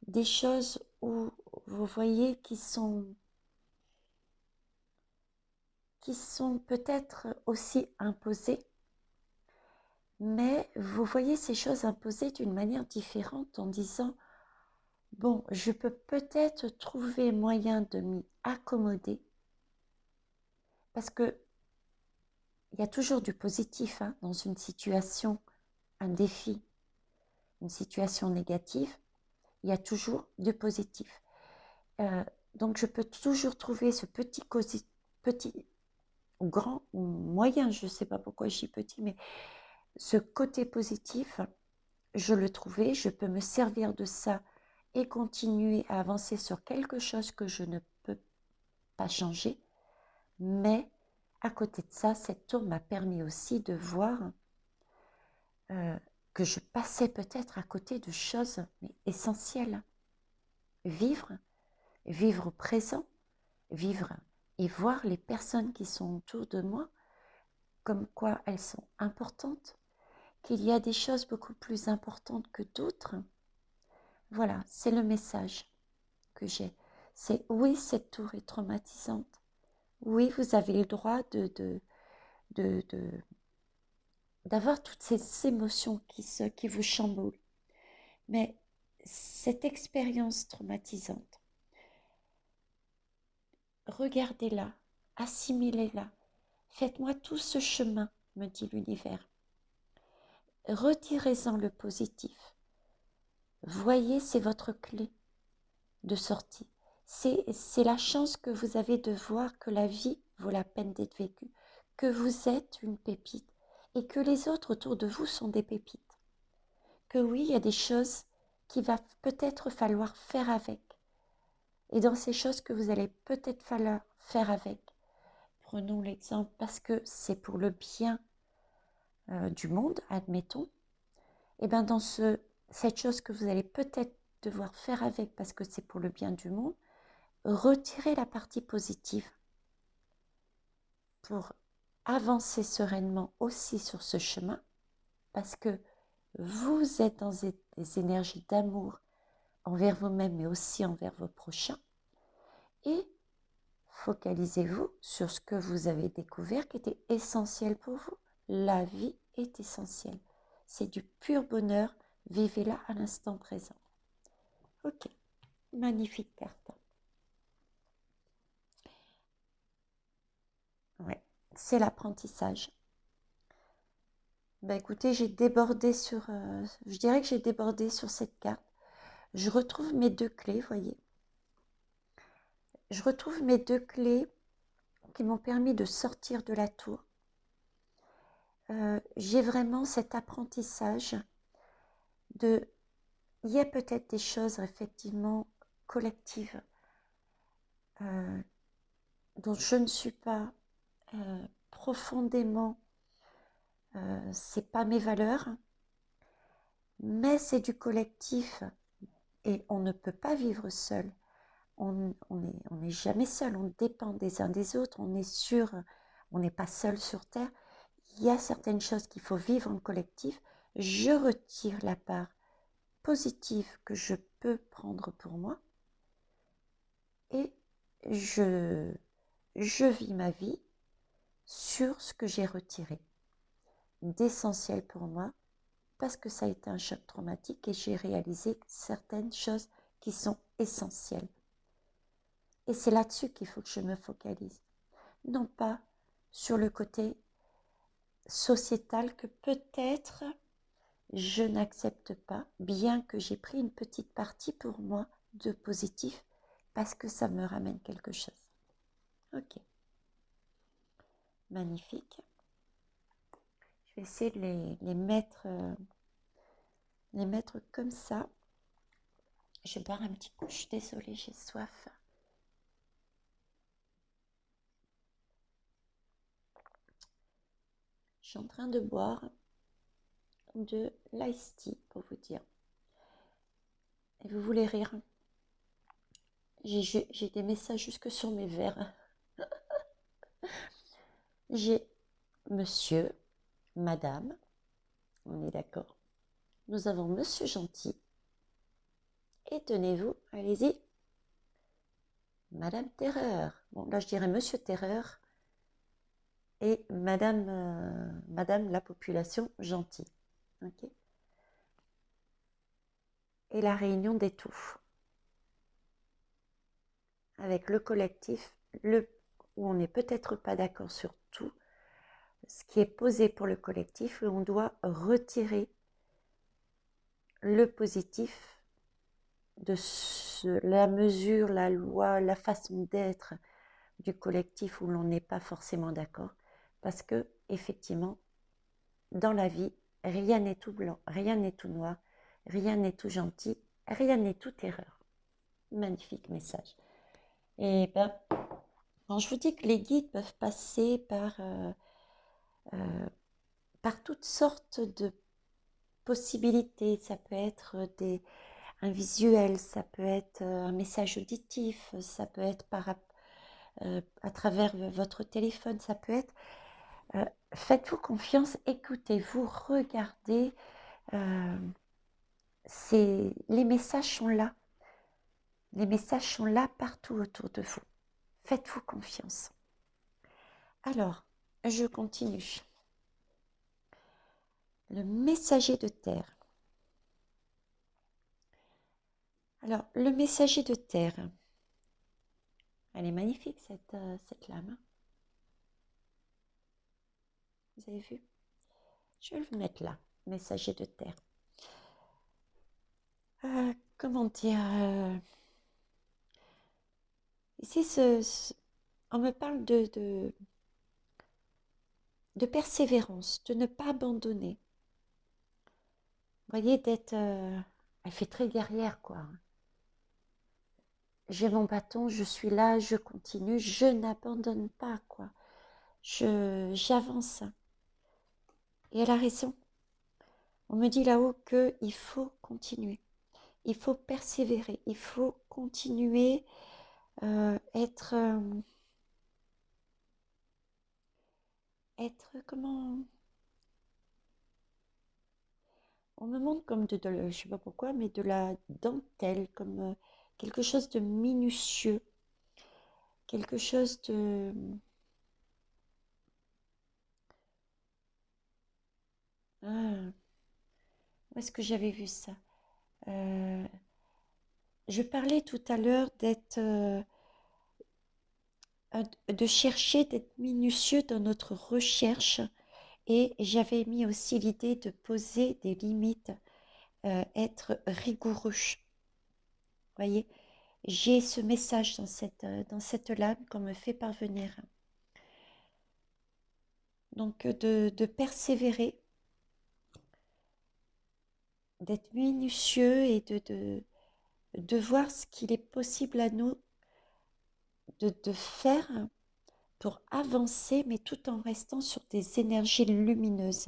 Des choses où vous voyez qui sont peut-être aussi imposées, mais vous voyez ces choses imposées d'une manière différente en disant, bon, je peux peut-être trouver moyen de m'y accommoder, parce que il y a toujours du positif hein, dans une situation, un défi, une situation négative, il y a toujours du positif. Donc je peux toujours trouver ce petit ou grand ou moyen, je ne sais pas pourquoi je dis petit, mais ce côté positif, je le trouvais, je peux me servir de ça et continuer à avancer sur quelque chose que je ne peux pas changer. Mais à côté de ça, cette tour m'a permis aussi de voir euh, que je passais peut-être à côté de choses mais essentielles. Vivre, vivre au présent, vivre et voir les personnes qui sont autour de moi comme quoi elles sont importantes, qu'il y a des choses beaucoup plus importantes que d'autres. Voilà, c'est le message que j'ai. C'est oui, cette tour est traumatisante. Oui, vous avez le droit de, d'avoir toutes ces émotions qui vous chamboulent. Mais cette expérience traumatisante, regardez-la, assimilez-la. Faites-moi tout ce chemin, me dit l'univers. Retirez-en le positif. Voyez, c'est votre clé de sortie. C'est la chance que vous avez de voir que la vie vaut la peine d'être vécue, que vous êtes une pépite et que les autres autour de vous sont des pépites. Que oui, il y a des choses qu'il va peut-être falloir faire avec. Et dans ces choses que vous allez peut-être falloir faire avec, prenons l'exemple parce que c'est pour le bien du monde, admettons, et bien dans cette chose que vous allez peut-être devoir faire avec parce que c'est pour le bien du monde, retirez la partie positive pour avancer sereinement aussi sur ce chemin parce que vous êtes dans des énergies d'amour envers vous-même mais aussi envers vos prochains et focalisez-vous sur ce que vous avez découvert qui était essentiel pour vous. La vie est essentielle. C'est du pur bonheur. Vivez-la à l'instant présent. Ok, magnifique carte. Ouais, c'est l'apprentissage. Bah écoutez, j'ai débordé sur, je dirais que j'ai débordé sur cette carte. Je retrouve mes deux clés, voyez. Je retrouve mes deux clés qui m'ont permis de sortir de la tour. J'ai vraiment cet apprentissage de, il y a peut-être des choses effectivement collectives dont je ne suis pas profondément, c'est pas mes valeurs, mais c'est du collectif et on ne peut pas vivre seul. On n'est jamais seul, on dépend des uns des autres, on est sûr, on n'est pas seul sur Terre. Il y a certaines choses qu'il faut vivre en collectif. je retire la part positive que je peux prendre pour moi et je vis ma vie sur ce que j'ai retiré d'essentiel pour moi parce que ça a été un choc traumatique et j'ai réalisé certaines choses qui sont essentielles. Et c'est là-dessus qu'il faut que je me focalise, non pas sur le côté sociétal que peut-être je n'accepte pas, bien que j'ai pris une petite partie pour moi de positif parce que ça me ramène quelque chose. Ok, magnifique. Je vais essayer de les mettre comme ça. Je vais boire un petit coup, je suis désolée, j'ai soif. Je suis en train de boire de l'ice tea pour vous dire. Et vous voulez rire? J'ai des messages jusque sur mes verres. J'ai monsieur, madame, on est d'accord. Nous avons monsieur gentil. Et tenez-vous, allez-y, madame terreur. Bon, là je dirais monsieur terreur et madame la population gentille. Ok. Et la réunion des tout. Avec le collectif, où on n'est peut-être pas d'accord sur tout, ce qui est posé pour le collectif, où on doit retirer le positif de la mesure, la loi, la façon d'être du collectif où l'on n'est pas forcément d'accord. Parce que, effectivement, dans la vie, rien n'est tout blanc, rien n'est tout noir, rien n'est tout gentil, rien n'est tout erreur. Magnifique message. Et ben, quand je vous dis que les guides peuvent passer par toutes sortes de possibilités, ça peut être un visuel, ça peut être un message auditif, ça peut être à travers votre téléphone, ça peut être... faites-vous confiance, écoutez-vous, regardez. Les messages sont là. Les messages sont là partout autour de vous. Faites-vous confiance. Alors, je continue. Le messager de terre. Alors, le messager de terre. Elle est magnifique, cette lame. Vous avez vu? Je vais le mettre là, messager de terre. Comment dire ici, on me parle de persévérance, de ne pas abandonner. Vous voyez, d'être... elle fait très guerrière, quoi. J'ai mon bâton, je suis là, je continue, je n'abandonne pas, quoi. J'avance. Et elle a raison. On me dit là-haut qu'il faut continuer. Il faut persévérer. Il faut continuer, être comment... On me montre comme je ne sais pas pourquoi, mais de la dentelle, comme quelque chose de minutieux. Quelque chose de... Ah, où est-ce que j'avais vu ça? Je parlais tout à l'heure de chercher, d'être minutieux dans notre recherche et j'avais mis aussi l'idée de poser des limites, être rigoureux. Vous voyez, j'ai ce message dans cette lame qu'on me fait parvenir. Donc de persévérer, d'être minutieux et de voir ce qu'il est possible à nous de faire pour avancer, mais tout en restant sur des énergies lumineuses.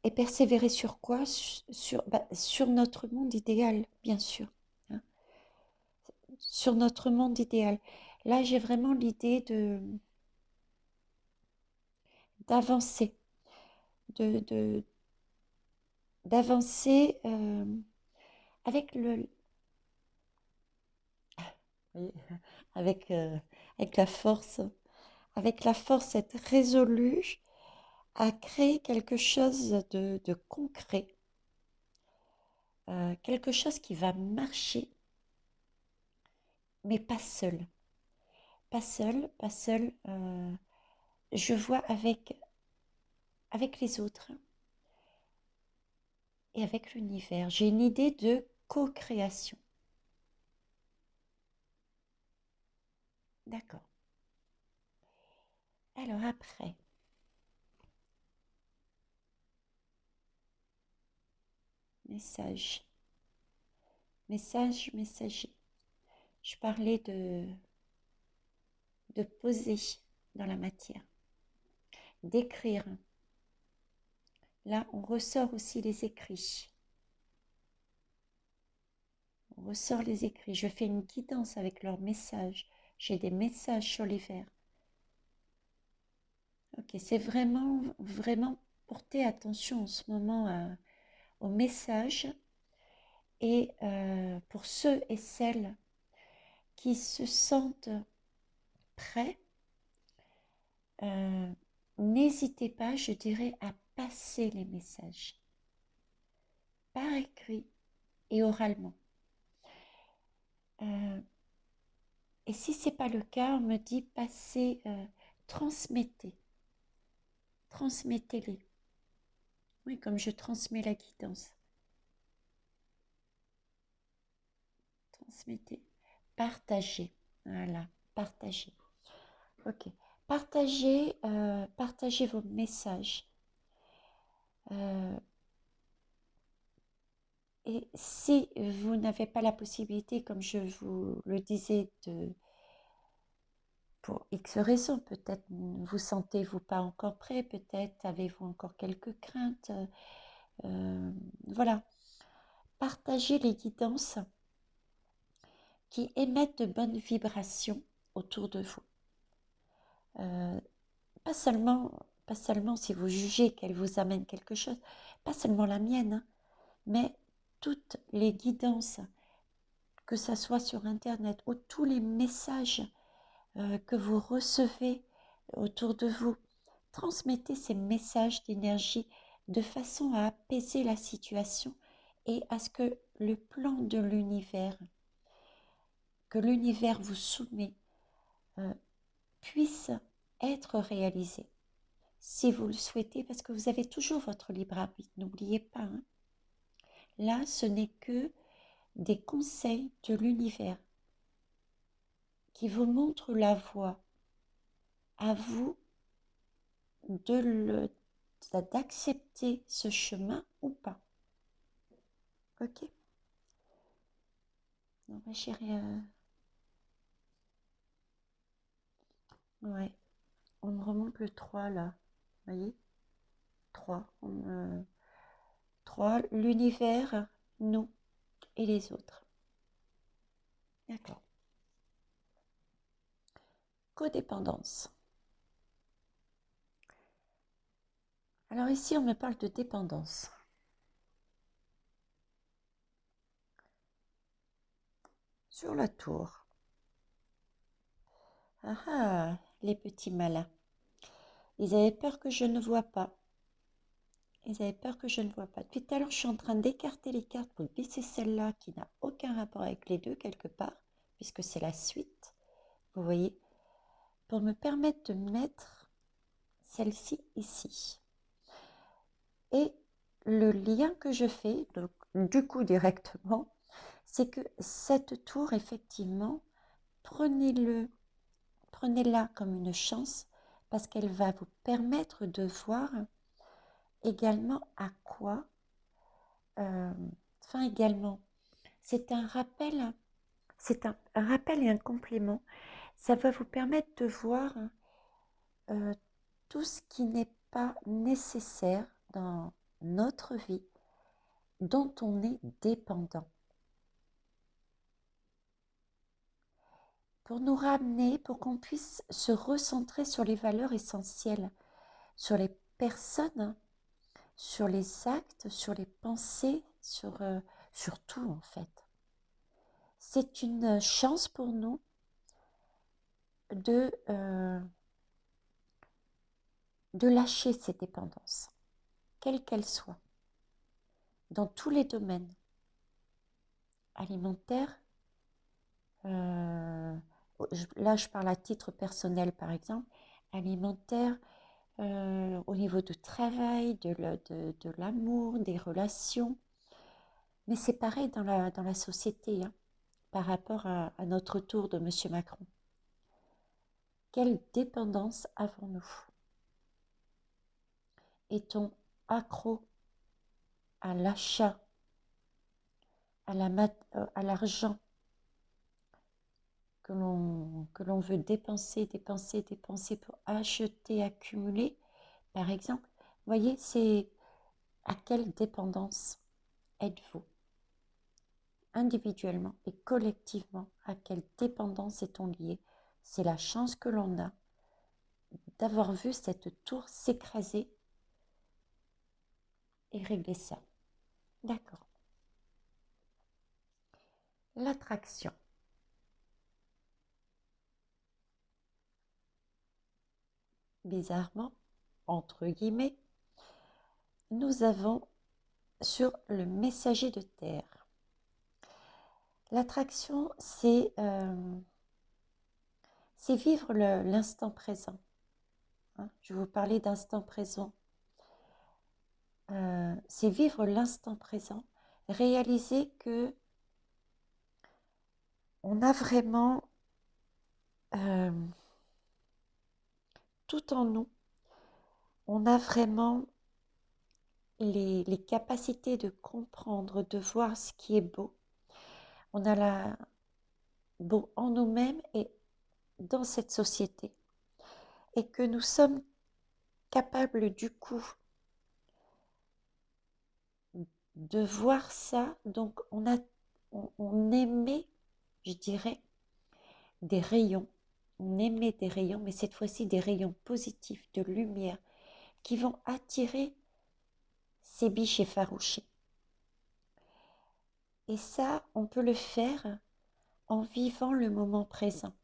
Et persévérer sur quoi? Sur notre monde idéal, bien sûr. Hein. Sur notre monde idéal. Là, j'ai vraiment l'idée d'avancer. de, d'avancer avec oui, avec, avec avec la force, être résolu à créer quelque chose de concret, quelque chose qui va marcher, mais pas seul. Pas seul, pas seul. Je vois avec les autres et avec l'univers. J'ai une idée de co-création. D'accord. Alors après, message, message, messager. Je parlais de poser dans la matière, d'écrire. Là, on ressort aussi les écrits. On ressort les écrits. Je fais une guidance avec leurs messages. J'ai des messages sur les verres. Ok, c'est vraiment, vraiment porter attention en ce moment aux messages et pour ceux et celles qui se sentent prêts, euh, n'hésitez pas, je dirais, à passer les messages par écrit et oralement. Et si ce n'est pas le cas, on me dit passez, transmettez, transmettez-les. Oui, comme je transmets la guidance. Transmettez, partagez. Voilà, partagez. Ok. Partagez, partagez vos messages. Euh, et si vous n'avez pas la possibilité, comme je vous le disais, pour X raisons, peut-être vous sentez-vous pas encore prêt, peut-être avez-vous encore quelques craintes. Voilà. Partagez les guidances qui émettent de bonnes vibrations autour de vous. Euh, pas seulement, pas seulement si vous jugez qu'elle vous amène quelque chose, pas seulement la mienne, hein, mais toutes les guidances, que ce soit sur Internet ou tous les messages que vous recevez autour de vous. Transmettez ces messages d'énergie de façon à apaiser la situation et à ce que le plan de l'univers, que l'univers vous soumet, euh, puisse être réalisé. Si vous le souhaitez, parce que vous avez toujours votre libre arbitre, n'oubliez pas. Hein. Là, ce n'est que des conseils de l'univers qui vous montrent la voie. À vous d'accepter ce chemin ou pas. Ok. Non, ma chérie, ouais. On me remonte le 3 là. Vous voyez 3. 3, l'univers, nous et les autres. D'accord. Codépendance. Alors ici, on me parle de dépendance. Sur la tour. Ah ah, les petits malins. Ils avaient peur que je ne vois pas. Ils avaient peur que je ne vois pas. Depuis tout à l'heure, je suis en train d'écarter les cartes pour baisser celle-là qui n'a aucun rapport avec les deux quelque part, puisque c'est la suite. Vous voyez, pour me permettre de mettre celle-ci ici. Et le lien que je fais, donc, du coup directement, c'est que cette tour, effectivement, prenez-la comme une chance parce qu'elle va vous permettre de voir également à quoi, enfin également, c'est un rappel, un rappel et un complément. Ça va vous permettre de voir euh, tout ce qui n'est pas nécessaire dans notre vie, dont on est dépendant. Pour nous ramener, pour qu'on puisse se recentrer sur les valeurs essentielles, sur les personnes sur les actes, sur les pensées, sur tout en fait. C'est une chance pour nous de lâcher ces dépendances, quelles qu'elles soient, dans tous les domaines, alimentaires. Là, je parle à titre personnel, par exemple, alimentaire, au niveau du travail, de l'amour, des relations. Mais c'est pareil dans la société, hein, par rapport à notre tour de M. Macron. Quelle dépendance avons-nous? Est-on accro à l'achat, à l'argent que l'on veut dépenser pour acheter, accumuler, par exemple? Voyez, c'est à quelle dépendance êtes-vous? Individuellement et collectivement, à quelle dépendance est-on lié? C'est la chance que l'on a d'avoir vu cette tour s'écraser et régler ça. D'accord. L'attraction. Bizarrement, entre guillemets, nous avons sur le messager de terre. L'attraction, c'est vivre l'instant présent. Hein, je vais vous parler d'instant présent. C'est vivre l'instant présent, réaliser que on a vraiment tout en nous, on a vraiment les capacités de comprendre, de voir ce qui est beau. On a la beau en nous-mêmes et dans cette société. Et que nous sommes capables du coup de voir ça. Donc on émet, je dirais, des rayons. On émet des rayons, mais cette fois-ci des rayons positifs, de lumière, qui vont attirer ces biches effarouchées. Et ça, on peut le faire en vivant le moment présent,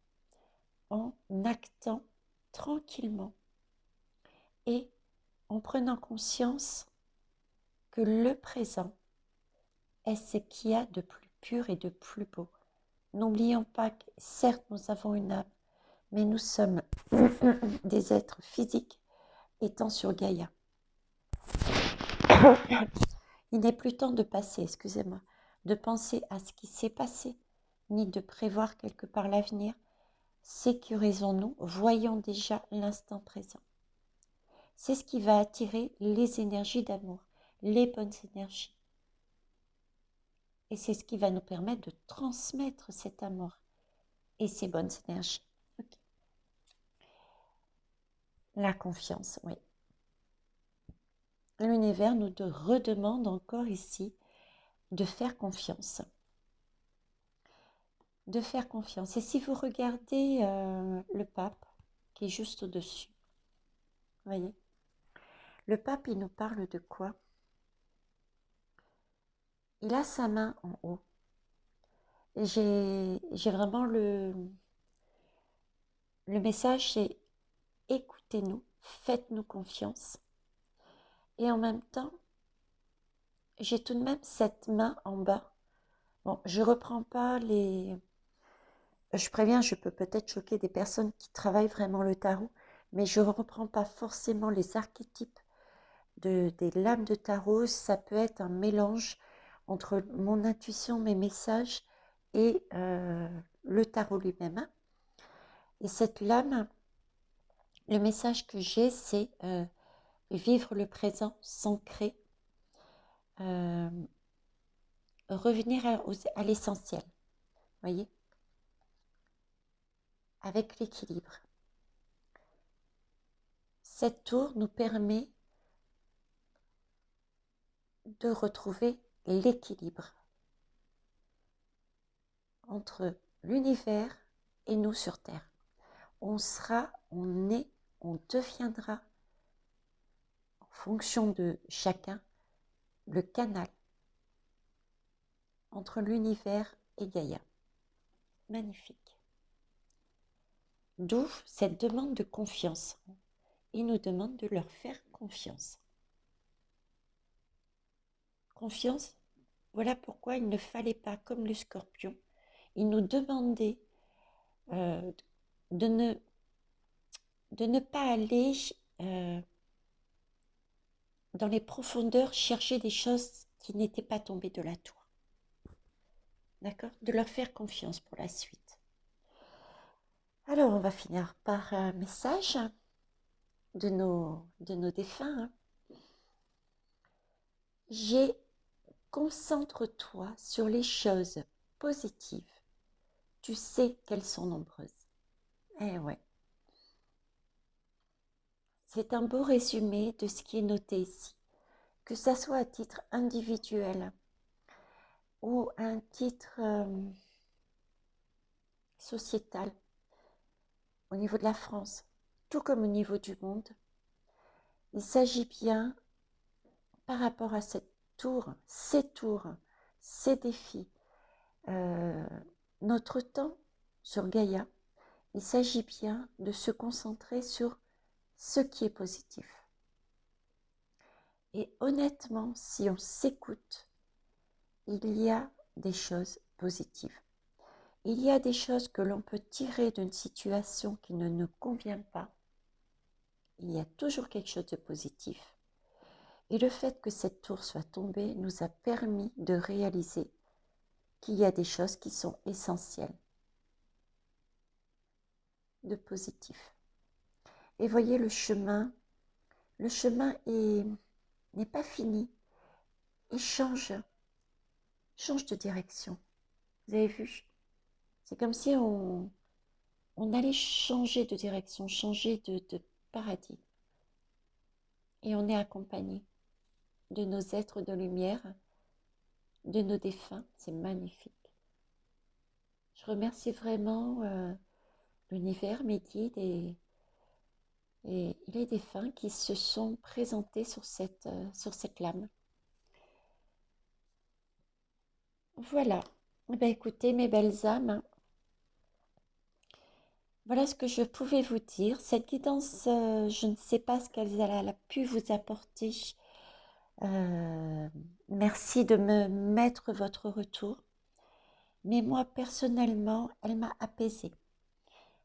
en actant tranquillement et en prenant conscience que le présent est ce qu'il y a de plus pur et de plus beau. N'oublions pas que certes nous avons une âme, mais nous sommes des êtres physiques étant sur Gaïa. Il n'est plus temps de passer, excusez-moi, de penser à ce qui s'est passé, ni de prévoir quelque part l'avenir. Sécurisons-nous, voyons déjà l'instant présent. C'est ce qui va attirer les énergies d'amour, les bonnes énergies. Et c'est ce qui va nous permettre de transmettre cet amour et ces bonnes énergies. Okay. La confiance, oui. L'univers nous redemande encore ici de faire confiance. De faire confiance. Et si vous regardez le pape qui est juste au-dessus, voyez, le pape, il nous parle de quoi? Il a sa main en haut. J'ai vraiment le message, c'est écoutez-nous, faites-nous confiance. Et en même temps, j'ai tout de même cette main en bas. Bon, je reprends pas les... Je préviens, je peux peut-être choquer des personnes qui travaillent vraiment le tarot, mais je ne reprends pas forcément les archétypes des lames de tarot. Ça peut être un mélange entre mon intuition, mes messages et le tarot lui-même. Hein. Et cette lame, le message que j'ai, c'est vivre le présent, s'ancrer, revenir à l'essentiel, voyez, avec l'équilibre. Cette tour nous permet de retrouver l'équilibre entre l'univers et nous sur Terre. On sera, on est, on deviendra fonction de chacun, le canal entre l'univers et Gaïa. Magnifique. D'où cette demande de confiance. Il nous demande de leur faire confiance. Confiance, voilà pourquoi il ne fallait pas, comme le scorpion, il nous demandait de ne pas aller dans les profondeurs chercher des choses qui n'étaient pas tombées de la tour. D'accord? De leur faire confiance pour la suite. Alors, on va finir par un message de nos défunts. Concentre-toi sur les choses positives. Tu sais qu'elles sont nombreuses. Eh ouais. C'est un beau résumé de ce qui est noté ici. Que ça soit à titre individuel ou à un titre sociétal, au niveau de la France, tout comme au niveau du monde, il s'agit bien, par rapport à cette tour, ces défis, notre temps sur Gaïa, il s'agit bien de se concentrer sur ce qui est positif. Et honnêtement, si on s'écoute, il y a des choses positives. Il y a des choses que l'on peut tirer d'une situation qui ne nous convient pas. Il y a toujours quelque chose de positif. Et le fait que cette tour soit tombée nous a permis de réaliser qu'il y a des choses qui sont essentielles, de positif. Et voyez, le chemin n'est pas fini. Il change de direction. Vous avez vu? C'est comme si on allait changer de direction, changer de paradigme. Et on est accompagné de nos êtres de lumière, de nos défunts. C'est magnifique. Je remercie vraiment l'univers, mes guides et les défunts qui se sont présentés sur cette lame. Voilà. Ben écoutez, mes belles âmes, voilà ce que je pouvais vous dire. Cette guidance, je ne sais pas ce qu'elle a pu vous apporter. Merci de me mettre votre retour. Mais moi, personnellement, elle m'a apaisée.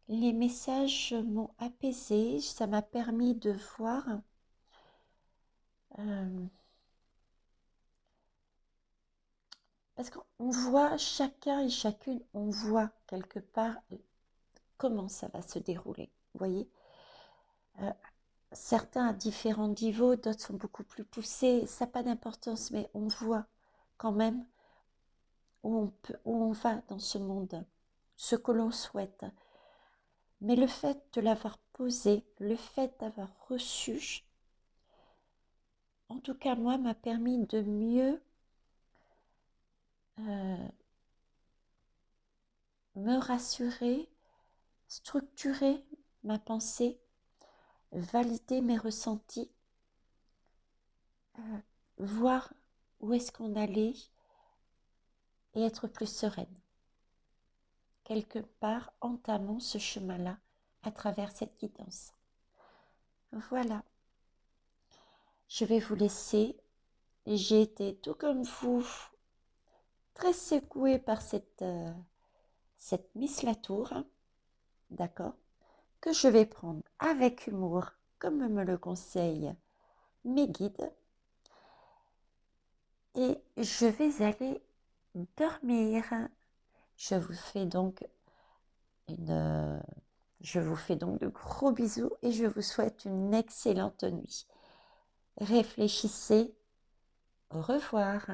Les messages m'ont apaisée. Ça m'a permis de voir parce qu'on voit chacun et chacune, on voit quelque part comment ça va se dérouler. Vous voyez, certains à différents niveaux, d'autres sont beaucoup plus poussés. Ça n'a pas d'importance, mais on voit quand même où on va dans ce monde, ce que l'on souhaite. Mais le fait de l'avoir posé, le fait d'avoir reçu, en tout cas moi, m'a permis de mieux me rassurer, structurer ma pensée, valider mes ressentis, voir où est-ce qu'on allait et être plus sereine. Quelque part, entamons ce chemin-là à travers cette guidance. Voilà. Je vais vous laisser. J'ai été, tout comme vous, très secouée par cette Miss Latour, d'accord, que je vais prendre avec humour, comme me le conseillent mes guides. Et je vais aller dormir. Je vous fais donc de gros bisous et je vous souhaite une excellente nuit. Réfléchissez. Au revoir.